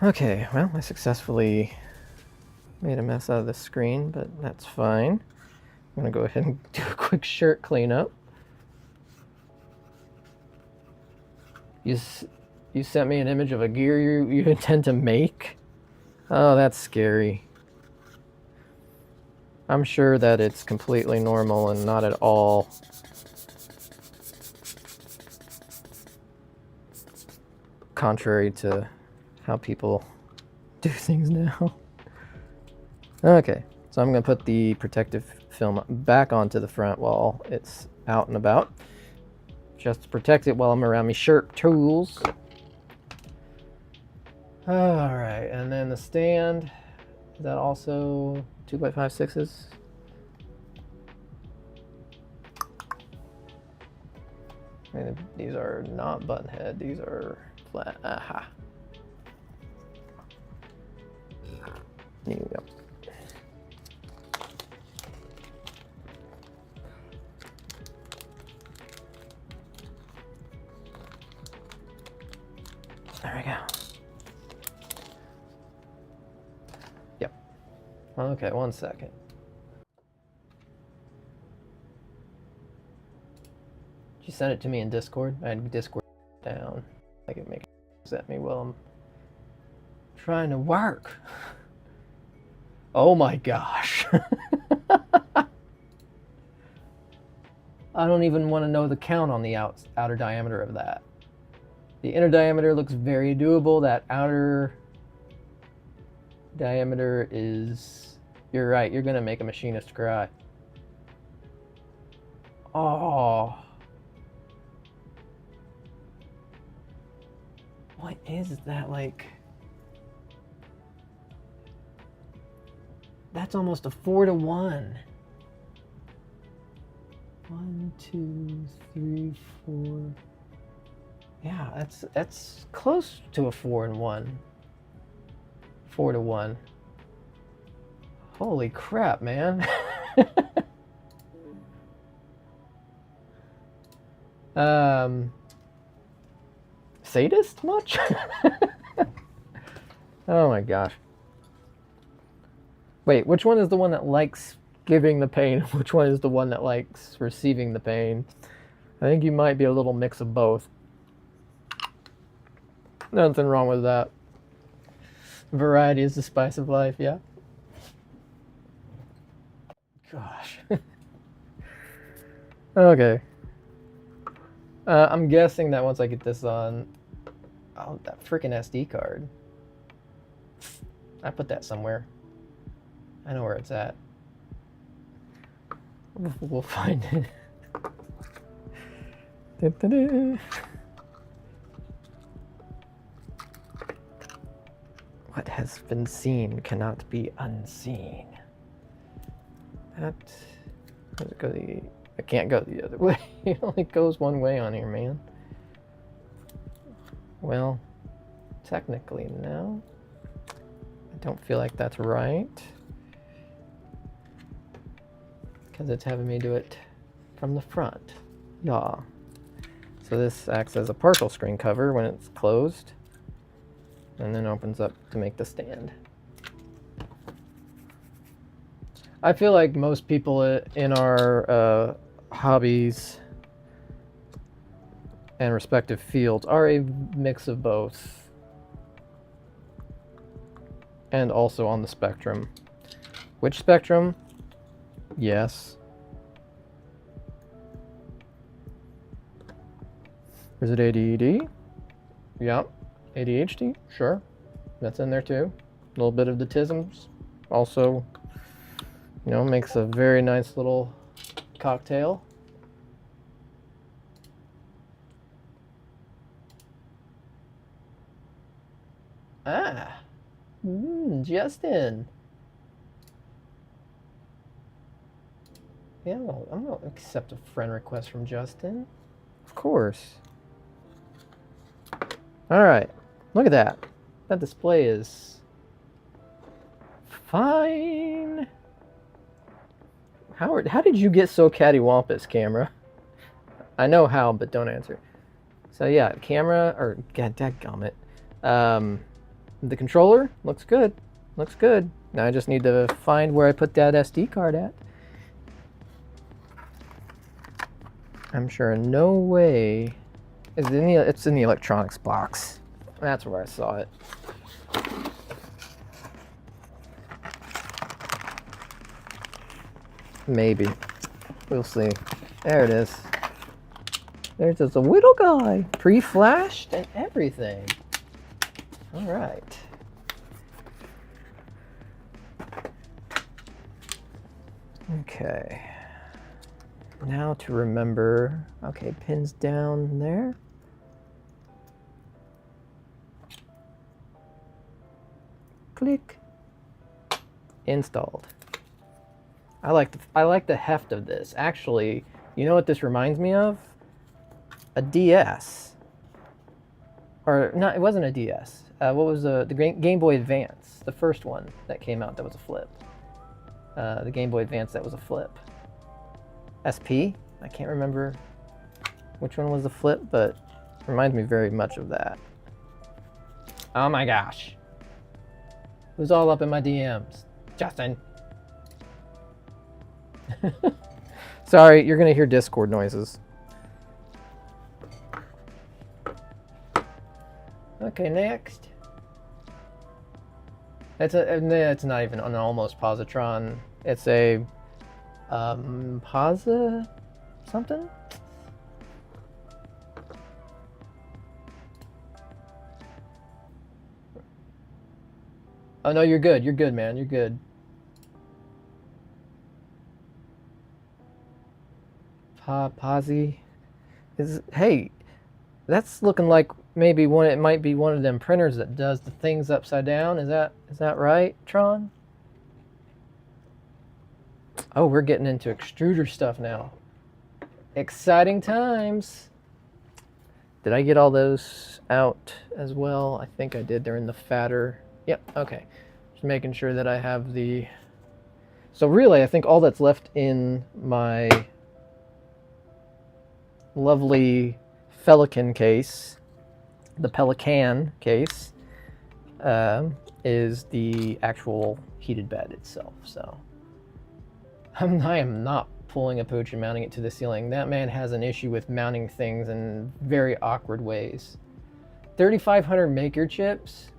Okay, well, I successfully made a mess out of the screen, but that's fine. I'm gonna go ahead and do a quick shirt cleanup. You sent me an image of a gear you intend to make? Oh, that's scary. I'm sure that it's completely normal and not at all contrary to how people do things now. Okay, so I'm going to put the protective film back onto the front while it's out and about, just to protect it while I'm around my shirt tools. Alright, and then the stand, is that also 2x5/6s? And these are not button head, these are flat. Aha. There you go. There we go. Yep. Okay, 1 second. Did you send it to me in Discord? I had Discord down. Like it makes at me while I'm trying to work. Oh my gosh. I don't even want to know the count on the outer diameter of that. The inner diameter looks very doable. That outer diameter is... You're right, you're going to make a machinist cry. Oh. What is that like? That's almost a 4-to-1. 1, 2, 3, 4. Yeah, that's close to a 4-in-1. 4-to-1. Holy crap, man. Sadist much? Oh my gosh. Wait, which one is the one that likes giving the pain? Which one is the one that likes receiving the pain? I think you might be a little mix of both. Nothing wrong with that. Variety is the spice of life, yeah? Gosh. Okay. I'm guessing that once I get this on... Oh, that freaking SD card. I put that somewhere. I know where it's at. We'll find it. Da-da-da. What has been seen cannot be unseen. That... Does it go the... I can't go the other way. It only goes one way on here, man. Well, technically, no. I don't feel like that's right. Because it's having me do it from the front. Yeah. So this acts as a partial screen cover when it's closed. And then opens up to make the stand. I feel like most people in our hobbies and respective fields are a mix of both. And also on the spectrum. Which spectrum? Yes. Is it ADD? Yep. ADHD? Sure. That's in there too. A little bit of the tisms. Also, you know, makes a very nice little cocktail. Ah. Justin. Yeah, I'm gonna accept a friend request from Justin. Of course. Alright. Look at that. That display is fine. Howard, how did you get so cattywampus, camera? I know how, but don't answer. So yeah, camera, or god dadgummit. The controller looks good. Looks good. Now I just need to find where I put that SD card at. I'm sure in no way is it's in the electronics box. That's where I saw it. Maybe. We'll see. There it is. There's just a little guy. Pre-flashed and everything. Alright. Okay. Now to remember. Okay, pins down there. Click. Installed. I like the heft of this. Actually, you know what this reminds me of? A DS. Or not, it wasn't a DS. What was the Game Boy Advance? The first one that came out that was a flip. The Game Boy Advance that was a flip. SP? I can't remember which one was the flip, but it reminds me very much of that. Oh my gosh. Who's all up in my DMs? Justin. Sorry, you're gonna hear Discord noises. Okay, next. It's not even an almost positron. It's a posa something. Oh no, you're good. You're good, man. You're good. Posi is, hey, that's looking like maybe one. It might be one of them printers that does the things upside down. Is that right, Tron? Oh, we're getting into extruder stuff now. Exciting times. Did I get all those out as well? I think I did. They're in the fatter. Yep, okay. Just making sure that I have the... So really, I think all that's left in my lovely Pelican case, the Pelican case, is the actual heated bed itself. So I am not pulling a pooch and mounting it to the ceiling. That man has an issue with mounting things in very awkward ways. 3,500 maker chips?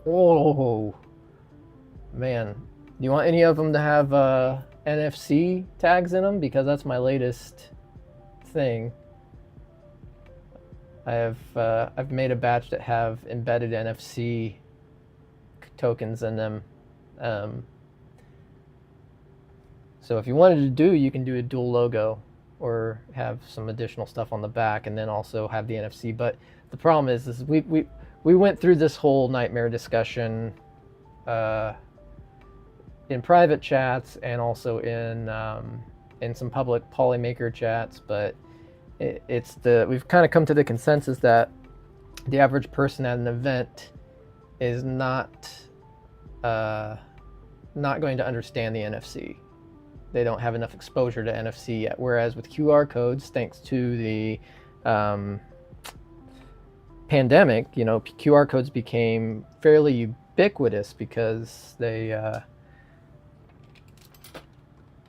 Oh, man. Do you want any of them to have NFC tags in them? Because that's my latest thing. I've made a batch that have embedded NFC tokens in them. So if you wanted to do, you can do a dual logo or have some additional stuff on the back and then also have the NFC. But the problem is we went through this whole nightmare discussion in private chats and also in some public Polymaker chats, but we've kind of come to the consensus that the average person at an event is not going to understand the NFC. They don't have enough exposure to NFC yet. Whereas with QR codes, thanks to the pandemic, you know, QR codes became fairly ubiquitous because they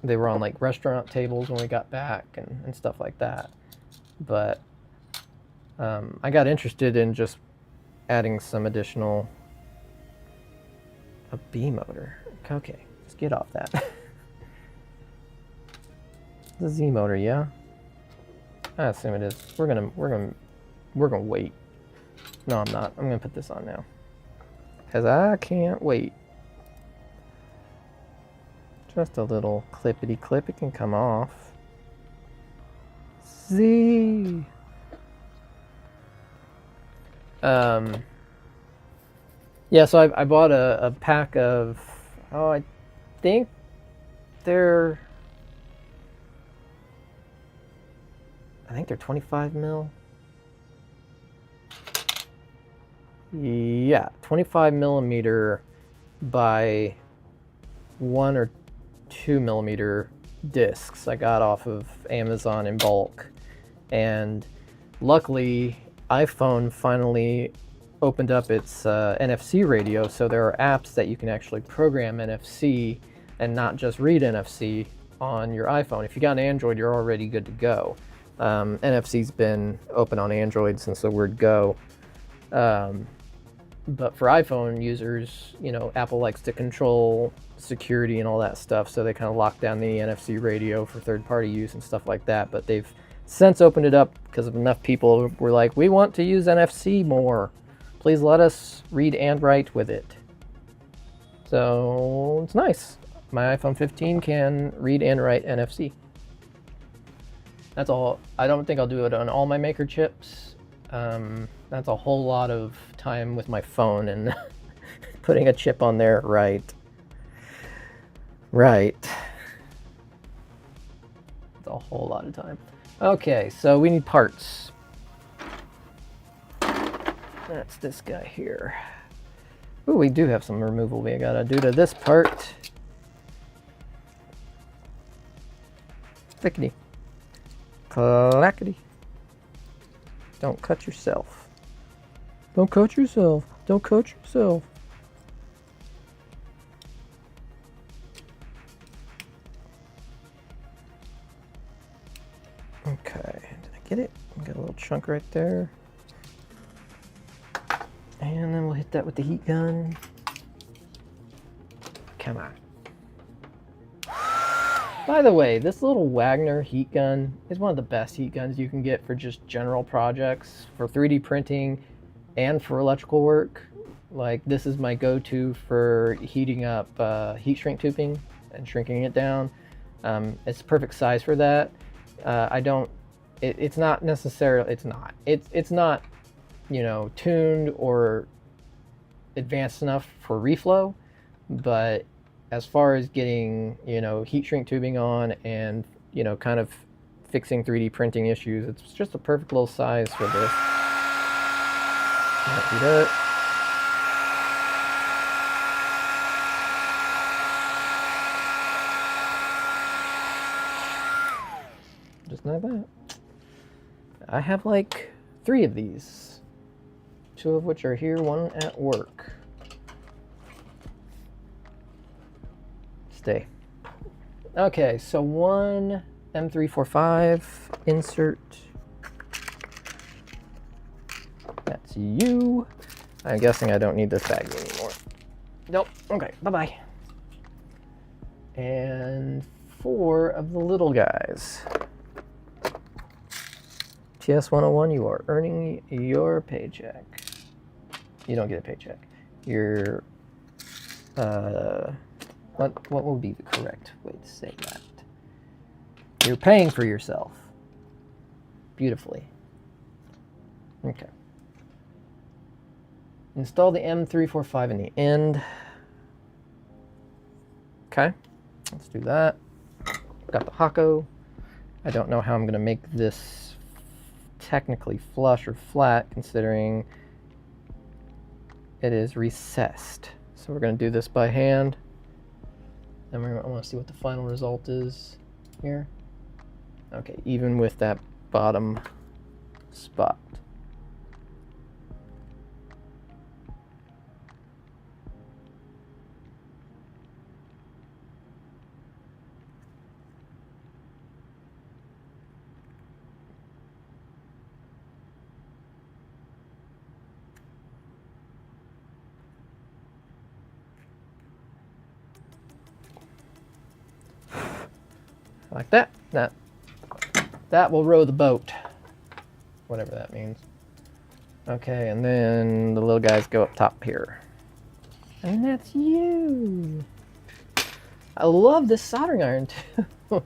were on like restaurant tables when we got back and stuff like that. But I got interested in just adding some additional... A B motor. Okay, let's get off that. The Z motor, yeah. I assume it is. We're gonna wait. No, I'm not. I'm gonna put this on now, cause I can't wait. Just a little clippity clip. It can come off. Z. Yeah, so I bought a pack of, I think they're 25 mil. Yeah, 25 millimeter by 1 or 2 millimeter discs I got off of Amazon in bulk. And luckily, iPhone finally opened up its NFC radio, so there are apps that you can actually program NFC and not just read NFC on your iPhone. If you got an Android, you're already good to go. NFC's been open on Android since the word go. But for iPhone users, you know, Apple likes to control security and all that stuff, so they kind of lock down the NFC radio for third-party use and stuff like that. But they've since opened it up because enough people were like, we want to use NFC more. Please let us read and write with it. So it's nice. My iPhone 15 can read and write NFC. That's all. I don't think I'll do it on all my maker chips. That's a whole lot of time with my phone and putting a chip on there. Right. It's a whole lot of time. Okay, so we need parts. That's this guy here. Ooh, we do have some removal we gotta do to this part. Clickety. Clackety. Don't cut yourself. Don't cut yourself. Don't cut yourself. Okay, did I get it? Got a little chunk right there. And then we'll hit that with the heat gun. Come on. By the way, this little Wagner heat gun is one of the best heat guns you can get for just general projects, for 3D printing and for electrical work. Like, this is my go-to for heating up heat shrink tubing and shrinking it down. It's the perfect size for that. It's not necessarily, it's not, you know, tuned or advanced enough for reflow, but as far as getting, you know, heat shrink tubing on and, you know, kind of fixing 3D printing issues, it's just a perfect little size for this. Might be it. Just like that. I have like 3 of these, 2 of which are here, 1 at work. Stay. Okay, so 1 M345 insert. That's you. I'm guessing I don't need this bag anymore. Nope. Okay, bye-bye. And 4 of the little guys. TS-101, you are earning your paycheck. You don't get a paycheck. Your, what will be the correct way to say that? You're paying for yourself. Beautifully. Okay. Install the M345 in the end. Okay, let's do that. Got the Hako. I don't know how I'm going to make this technically flush or flat, considering it is recessed. So we're going to do this by hand. And I want to see what the final result is here. Okay, even with that bottom spot. Like that. That will row the boat. Whatever that means. Okay, and then the little guys go up top here. And that's you. I love this soldering iron too.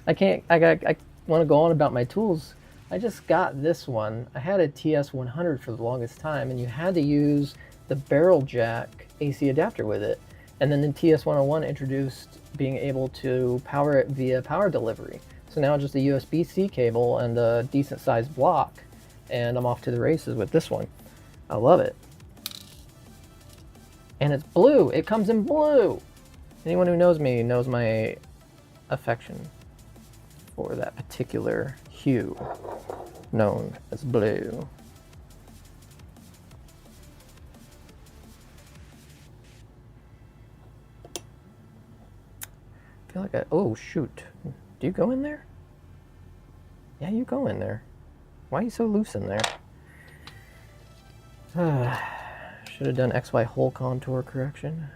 I want to go on about my tools. I just got this one. I had a TS-100 for the longest time, and you had to use the barrel jack AC adapter with it. And then the TS-101 introduced being able to power it via power delivery. So now just a USB-C cable and a decent sized block, and I'm off to the races with this one. I love it. And it's blue. It comes in blue. Anyone who knows me knows my affection for that particular hue known as blue. I feel like oh shoot. Do you go in there? Yeah, you go in there. Why are you so loose in there? Should have done XY hole contour correction.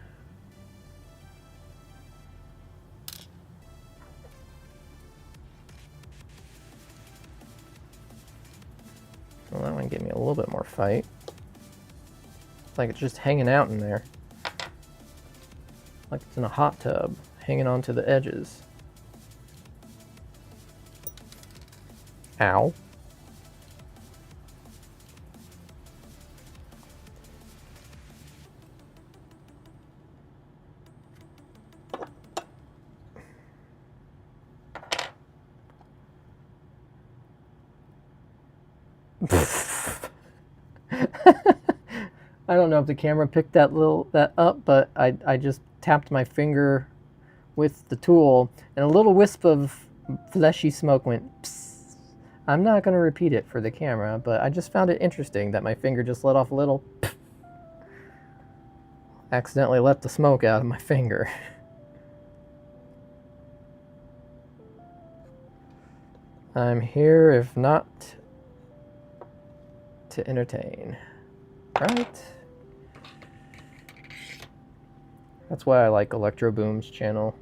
Well, that one gave me a little bit more fight. It's like it's just hanging out in there. Like it's in a hot tub, hanging onto the edges. Ow. I don't know if the camera picked that up, but I just tapped my finger with the tool, and a little wisp of fleshy smoke went psst. I'm not going to repeat it for the camera, but I just found it interesting that my finger just let off a little pfft. accidentally let the smoke out of my finger. I'm here if not to entertain, right? That's why I like Electro Boom's channel.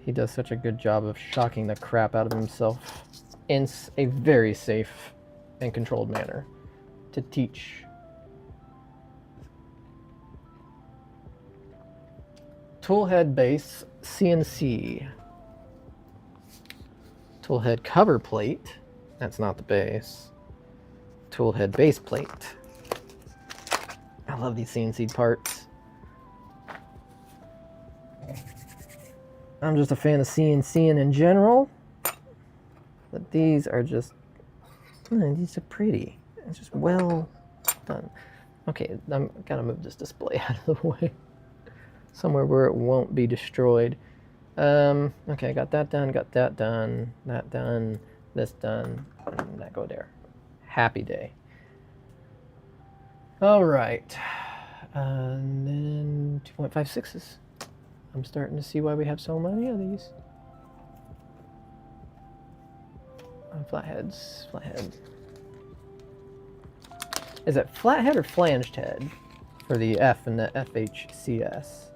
He does such a good job of shocking the crap out of himself in a very safe and controlled manner to teach. Toolhead base CNC. Toolhead cover plate. That's not the base. Toolhead base plate. I love these CNC parts. I'm just a fan of CNCing in general, but these are just, these are pretty. It's just well done. Okay, I'm gotta move this display out of the way, somewhere where it won't be destroyed. Okay, got that done, that done, this done, and that go there. Happy day. All right, and then 2.56s. I'm starting to see why we have so many of these. Flatheads, flathead. Is it flathead or flanged head for the F and the FHCS?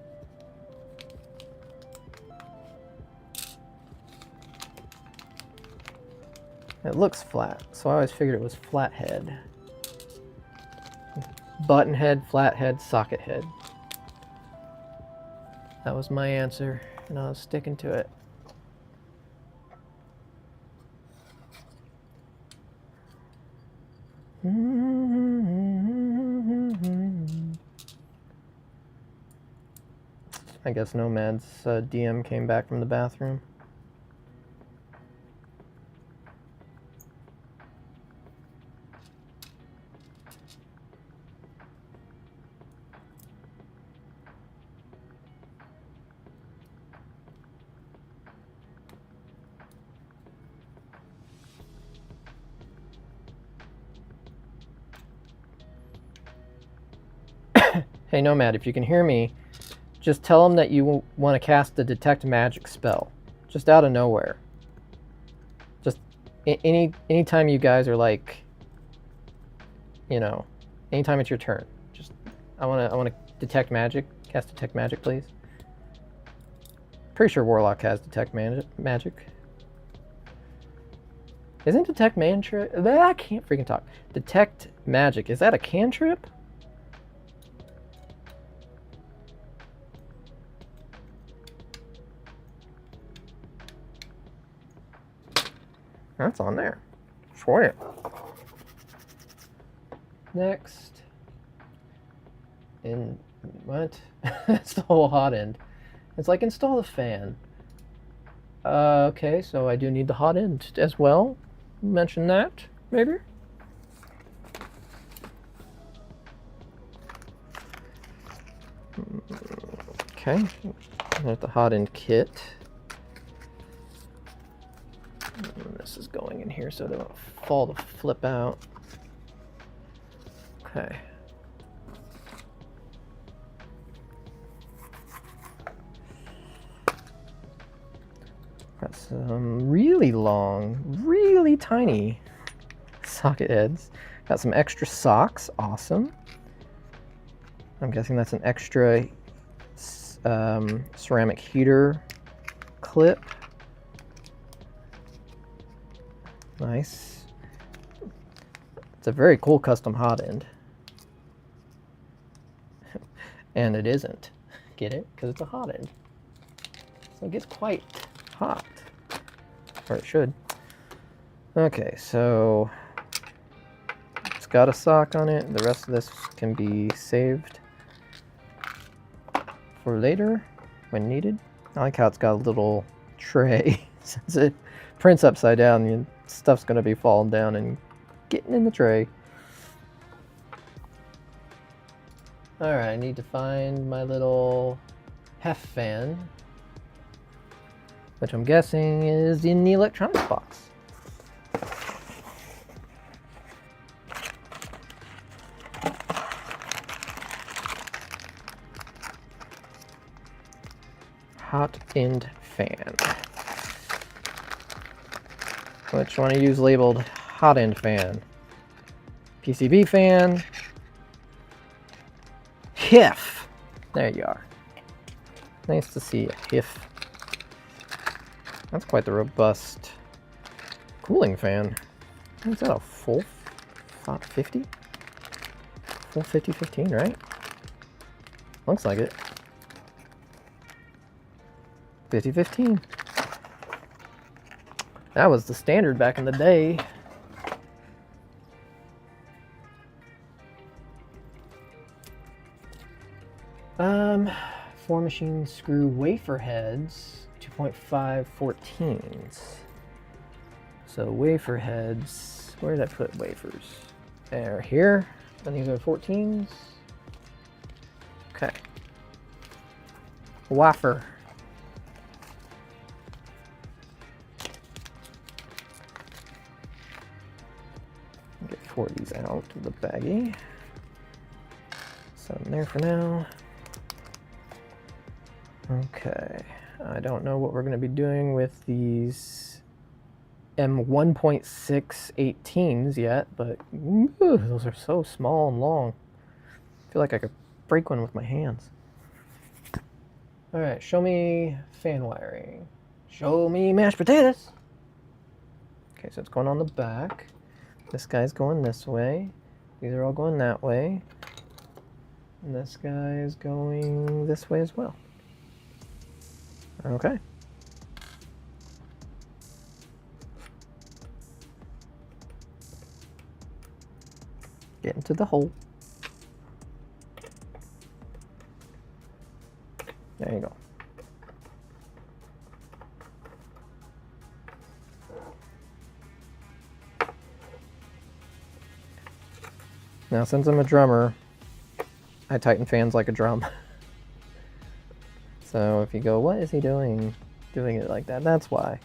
It looks flat, so I always figured it was flathead. Button head, flathead, socket head. That was my answer, and I was sticking to it. I guess Nomad's DM came back from the bathroom. Hey Nomad, if you can hear me, just tell him that you want to cast the Detect Magic spell. Just out of nowhere. Just anytime you guys are like, you know, anytime it's your turn. Just I wanna detect magic. Cast Detect Magic, please. Pretty sure Warlock has Detect Magic. Isn't Detect Mantrip? I can't freaking talk. Detect Magic. Is that a cantrip? That's on there. Sweet. Next. In what? It's the whole hot end. It's like install the fan. Okay, so I do need the hot end as well. Mention that, maybe. Okay, there's the hot end kit. This is going in here so they don't fall to flip out. Okay. Got some really long, really tiny socket heads. Got some extra socks. Awesome. I'm guessing that's an extra ceramic heater clip. Nice. It's a very cool custom hot end. And it isn't. Get it? Because it's a hot end. So it gets quite hot. Or it should. Okay, so it's got a sock on it. The rest of this can be saved for later when needed. I like how it's got a little tray. Since it prints upside down, stuff's going to be falling down and getting in the tray. Alright, I need to find my little hef fan, which I'm guessing is in the electronics box. hot end fan, which one I use labeled hot end fan. PCB fan. HIF. There you are. Nice to see a HIF. That's quite the robust cooling fan. Is that a full 50? Full 50-15, right? Looks like it. 50-15. That was the standard back in the day. Four machine screw wafer heads, 2.5 14s. So wafer heads, where did I put wafers? They're here, and these are 14s. Okay. Wafer. Get 4 of these out of the baggie. Set them there for now. Okay, I don't know what we're going to be doing with these M1.6 18s yet, but those are so small and long. I feel like I could break one with my hands. All right, show me fan wiring. Show me mashed potatoes. Okay, so it's going on the back. This guy's going this way. These are all going that way. And this guy is going this way as well. Okay. Get into the hole. There you go. Now, since I'm a drummer, I tighten fans like a drum. So if you go, what is he doing it like that? That's why.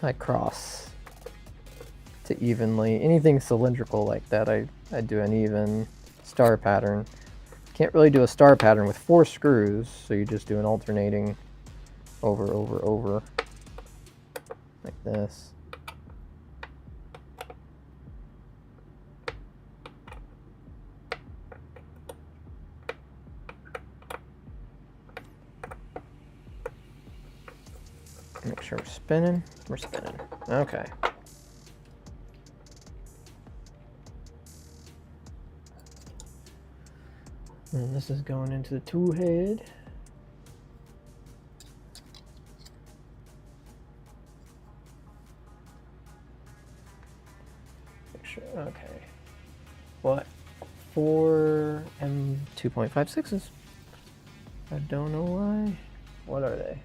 I cross to evenly. Anything cylindrical like that, I do an even star pattern. Can't really do a star pattern with 4 screws, so you just do an alternating over, like this. Make sure we're spinning. We're spinning. Okay. And this is going into the tool head. Make sure. Okay. What? 4 M2.56s. I don't know why. What are they?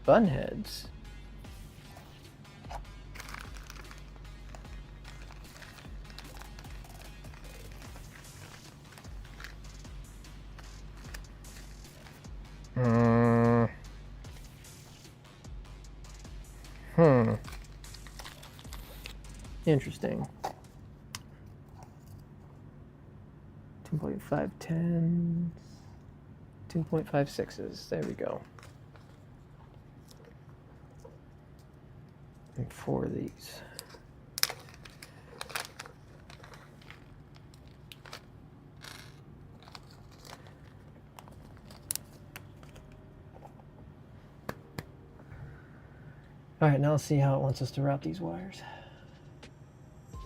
Bun heads. Interesting. 2.510s, 2.56s. There we go. And 4 of these. All right, now let's see how it wants us to route these wires.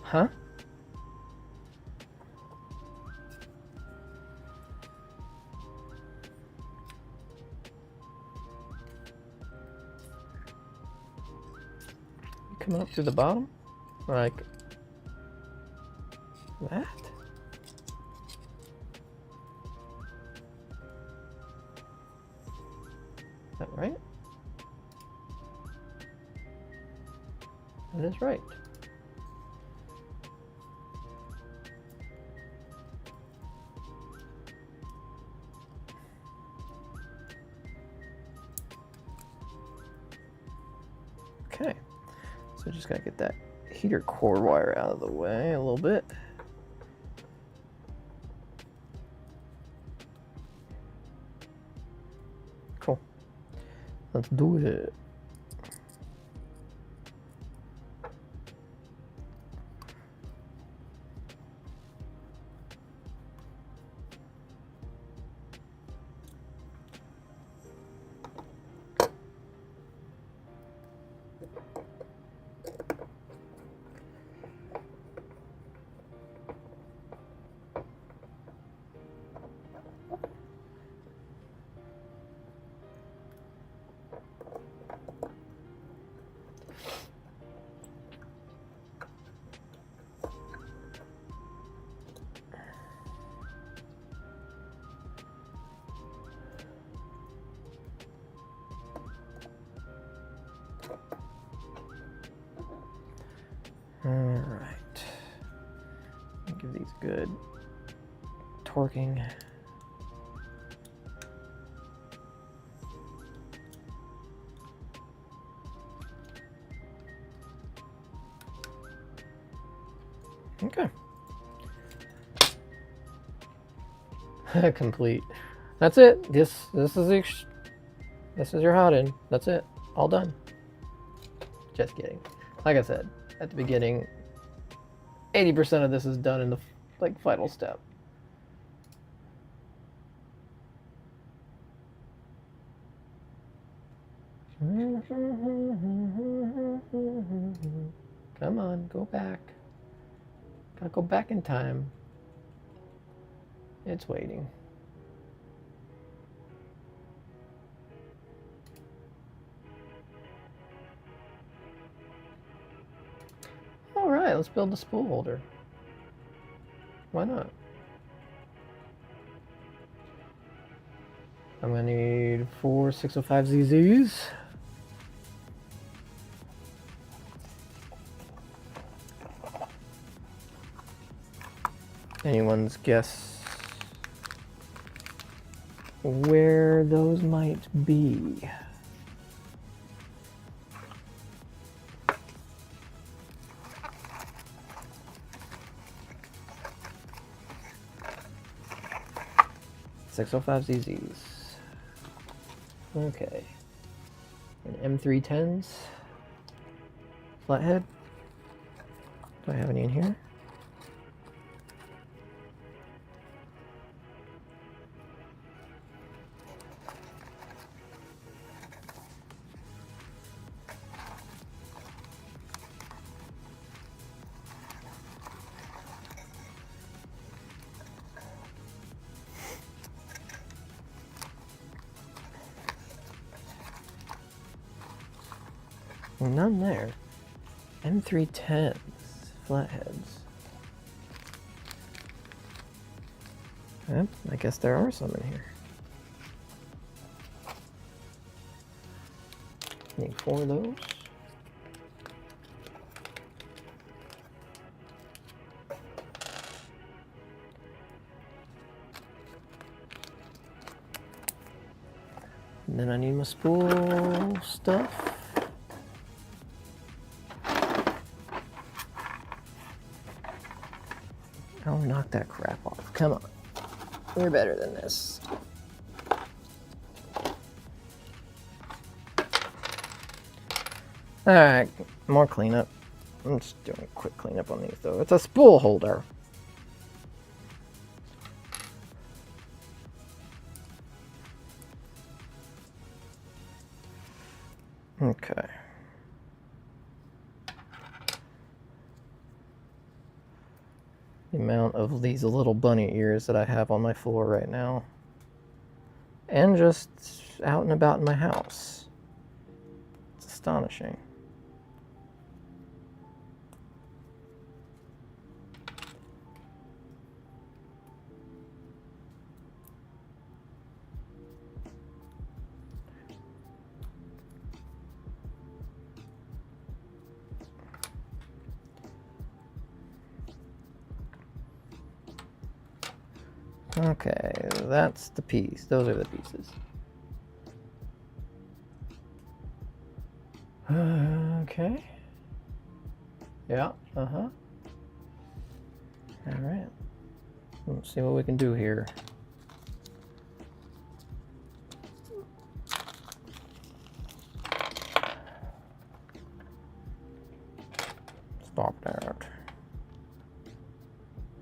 Huh? Coming up to the bottom? Like that? Is that right? That is right. Okay, so just gotta get that heater core wire out of the way a little bit. Let's do it. All right, give these good torquing. Okay. Complete. That's it. This is your hot end. That's it. All done. Just kidding. Like I said at the beginning, 80% of this is done in the final step. Come on, go back. Gotta go back in time. It's waiting. All right, let's build the spool holder. Why not? I'm gonna need 4 605ZZs. Anyone's guess where those might be? .605ZZs. Okay. And M310s. Flathead. Do I have any in here? None there. M310s, flatheads. Yep, I guess there are some in here. Need 4 of those. And then I need my spool stuff. Oh, knock that crap off. Come on. You're better than this. Alright, more cleanup. I'm just doing a quick cleanup on these though. It's a spool holder. Okay. The amount of these little bunny ears that I have on my floor right now. And just out and about in my house. It's astonishing. Okay, that's the piece. Those are the pieces. Okay. Yeah, uh-huh. All right. Let's see what we can do here. Stop that.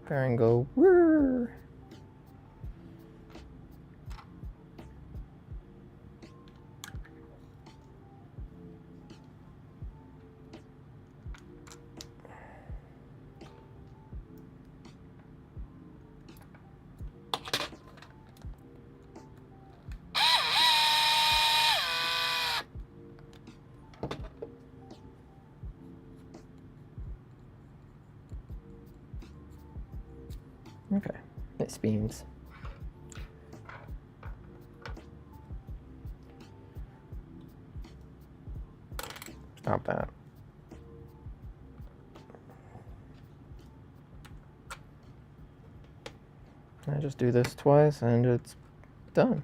Bearing go. Whirr. Okay, it spins. Stop that. I just do this twice and it's done.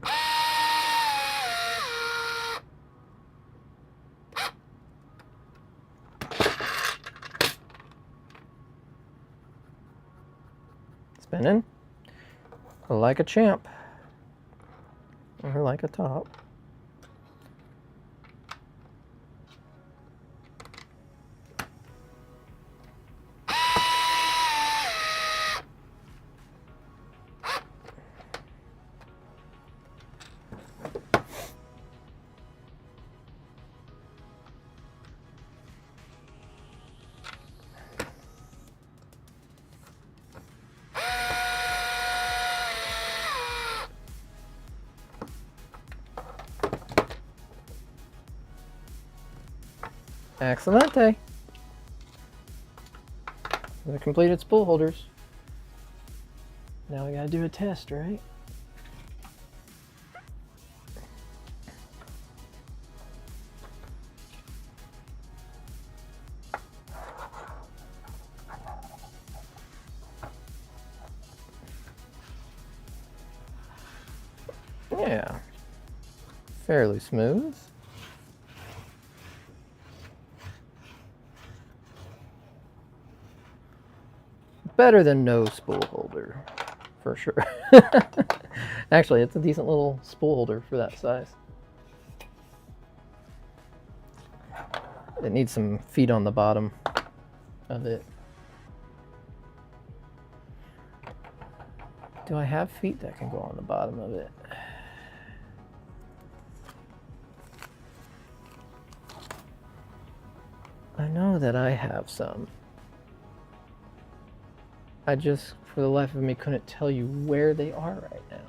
Spinning like a champ, or like a top. Excellente. The completed spool holders. Now we gotta do a test, right? Yeah, fairly smooth. Better than no spool holder, for sure. Actually, it's a decent little spool holder for that size. It needs some feet on the bottom of it. Do I have feet that can go on the bottom of it? I know that I have some. I just, for the life of me, couldn't tell you where they are right now.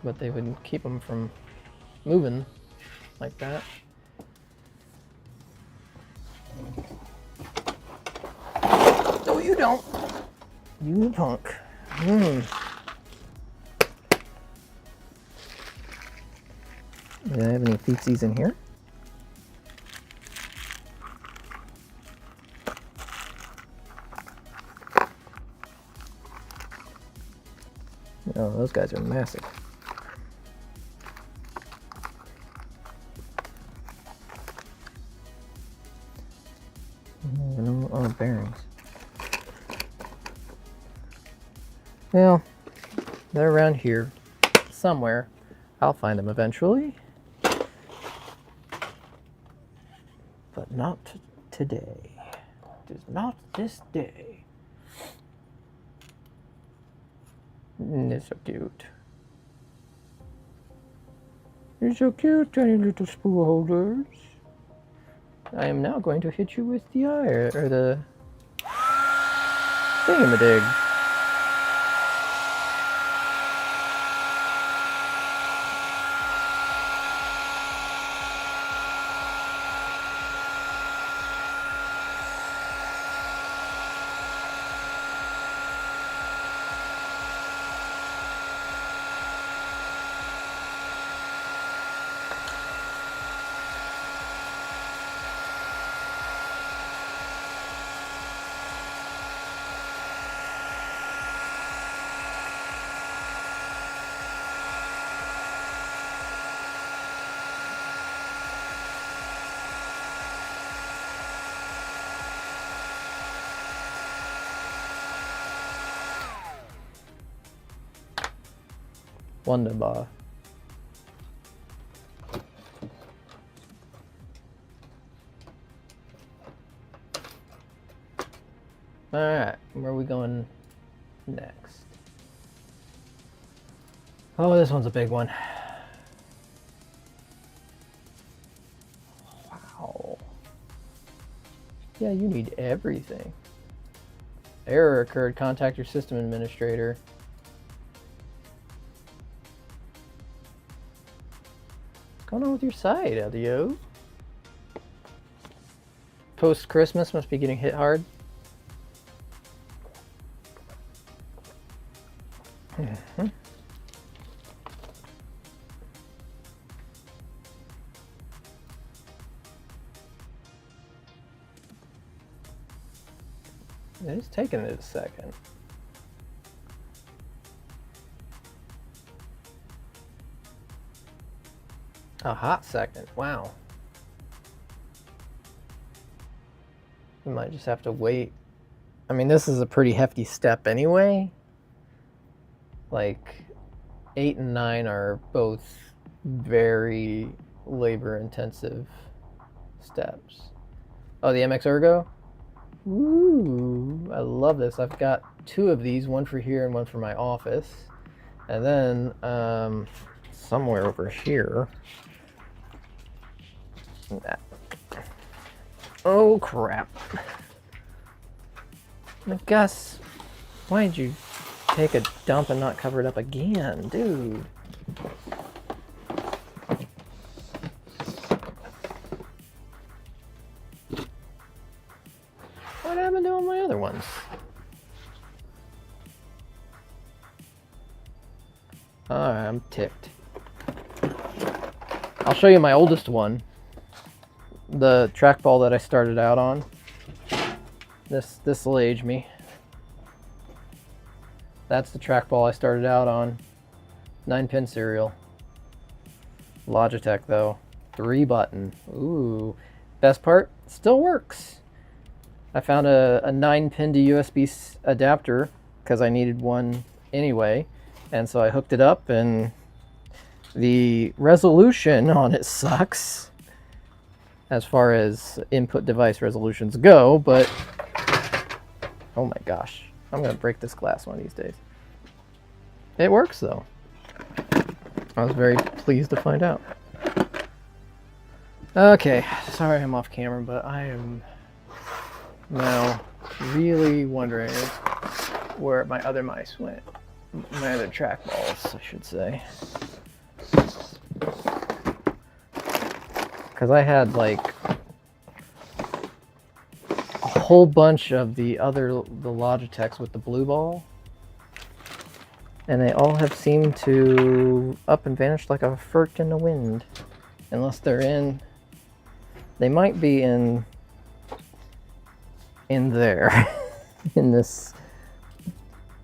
But they would keep them from moving like that. No, you don't. You punk. Do I have any feetsies in here? Oh, those guys are massive. No, oh, bearings. Well, they're around here somewhere. I'll find them eventually. But not today. Just not this day. They're so cute. You're so cute, tiny little spool holders. I am now going to hit you with the iron, or the thingamadig. Wunderbar. Alright, where are we going next? Oh, this one's a big one. Wow. Yeah, you need everything. Error occurred. Contact your system administrator. What's going on with your site, LDO? Post-Christmas must be getting hit hard. Mm-hmm. It's taking it a second. A hot second. Wow. We might just have to wait. I mean, this is a pretty hefty step anyway. Like 8 and 9 are both very labor intensive steps. Oh, the MX Ergo? Ooh, I love this. I've got 2 of these, one for here and one for my office. And then somewhere over here. Oh crap. Gus, why did you take a dump and not cover it up again, dude? What happened to all my other ones? Alright, I'm ticked. I'll show you my oldest one. The trackball that I started out on. This will age me. That's the trackball I started out on. 9-pin serial. Logitech though. 3-button. Ooh. Best part, still works. I found a 9-pin to USB adapter because I needed one anyway. And so I hooked it up, and the resolution on it sucks as far as input device resolutions go, but oh my gosh, I'm gonna break this glass one of these days. It works though. I was very pleased to find out. Okay, sorry I'm off camera, but I am now really wondering where my other mice went. My other trackballs, I should say. Because I had like a whole bunch of the Logitechs with the blue ball, and they all have seemed to up and vanish like a fart in the wind. Unless they're in, they might be in there, in this,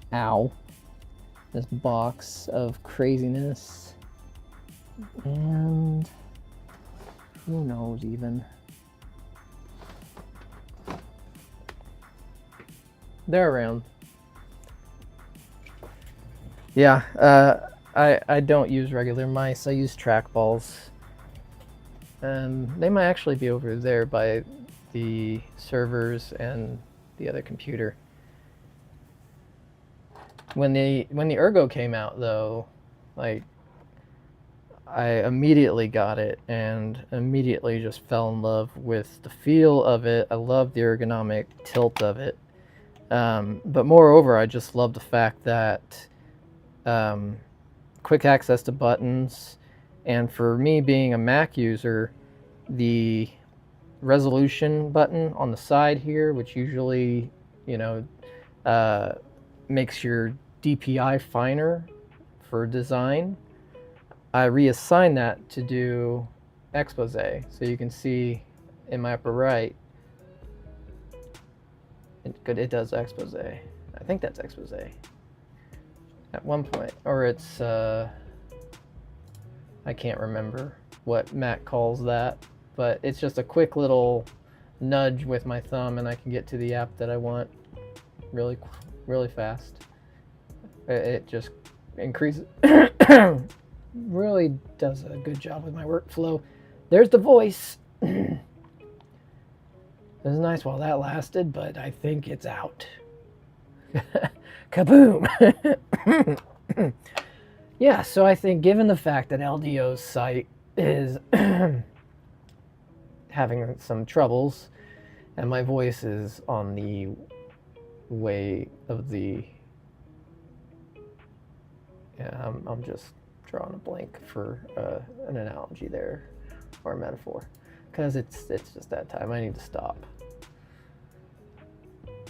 this box of craziness, and who knows even. They're around. Yeah, I don't use regular mice. I use trackballs. They might actually be over there by the servers and the other computer. When the Ergo came out though, like, I immediately got it and immediately just fell in love with the feel of it. I love the ergonomic tilt of it. But moreover, I just love the fact that quick access to buttons, and for me being a Mac user, the resolution button on the side here, which usually, you know, makes your DPI finer for design, I reassigned that to do expose. So you can see in my upper right, it does expose. I think that's expose at one point, or it's I can't remember what Mac calls that, but it's just a quick little nudge with my thumb and I can get to the app that I want really fast. It just increases really does a good job with my workflow. There's the voice. It was nice while that lasted, but I think it's out. Kaboom! Yeah, so I think given the fact that LDO's site is having some troubles, and my voice is on the way of the... Yeah, I'm just drawing a blank for an analogy there, or a metaphor, because it's just that time. I need to stop.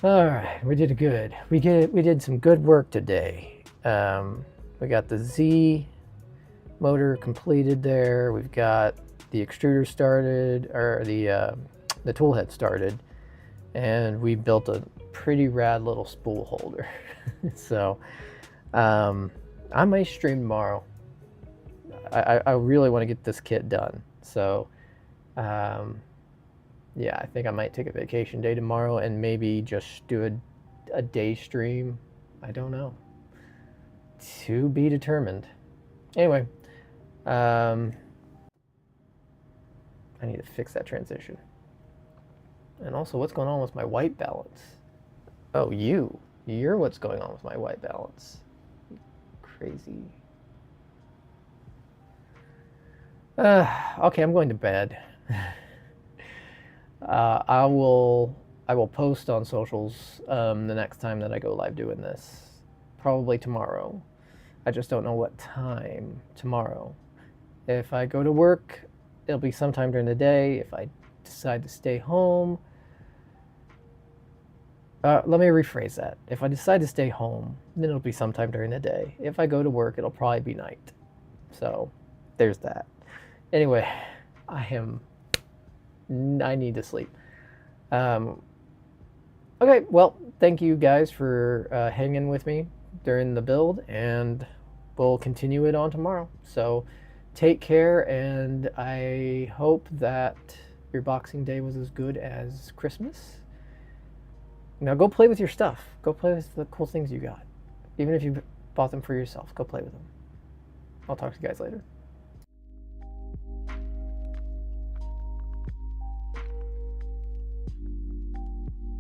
All right, we did good. We did some good work today. We got the Z motor completed there. We've got the extruder started, or the tool head started, and we built a pretty rad little spool holder. So I may stream tomorrow. I really want to get this kit done. So yeah, I think I might take a vacation day tomorrow and maybe just do a day stream. I don't know. To be determined. Anyway, I need to fix that transition. And also, what's going on with my white balance? Oh, you're what's going on with my white balance. Crazy. Okay, I'm going to bed. I will post on socials the next time that I go live doing this. Probably tomorrow. I just don't know what time tomorrow. If I go to work, it'll be sometime during the day. If I decide to stay home, let me rephrase that. If I decide to stay home, then it'll be sometime during the day. If I go to work, it'll probably be night. So there's that. Anyway, I need to sleep. Okay, well, thank you guys for hanging with me during the build, and we'll continue it on tomorrow. So take care, and I hope that your Boxing Day was as good as Christmas. Now go play with your stuff. Go play with the cool things you got. Even if you bought them for yourself, go play with them. I'll talk to you guys later.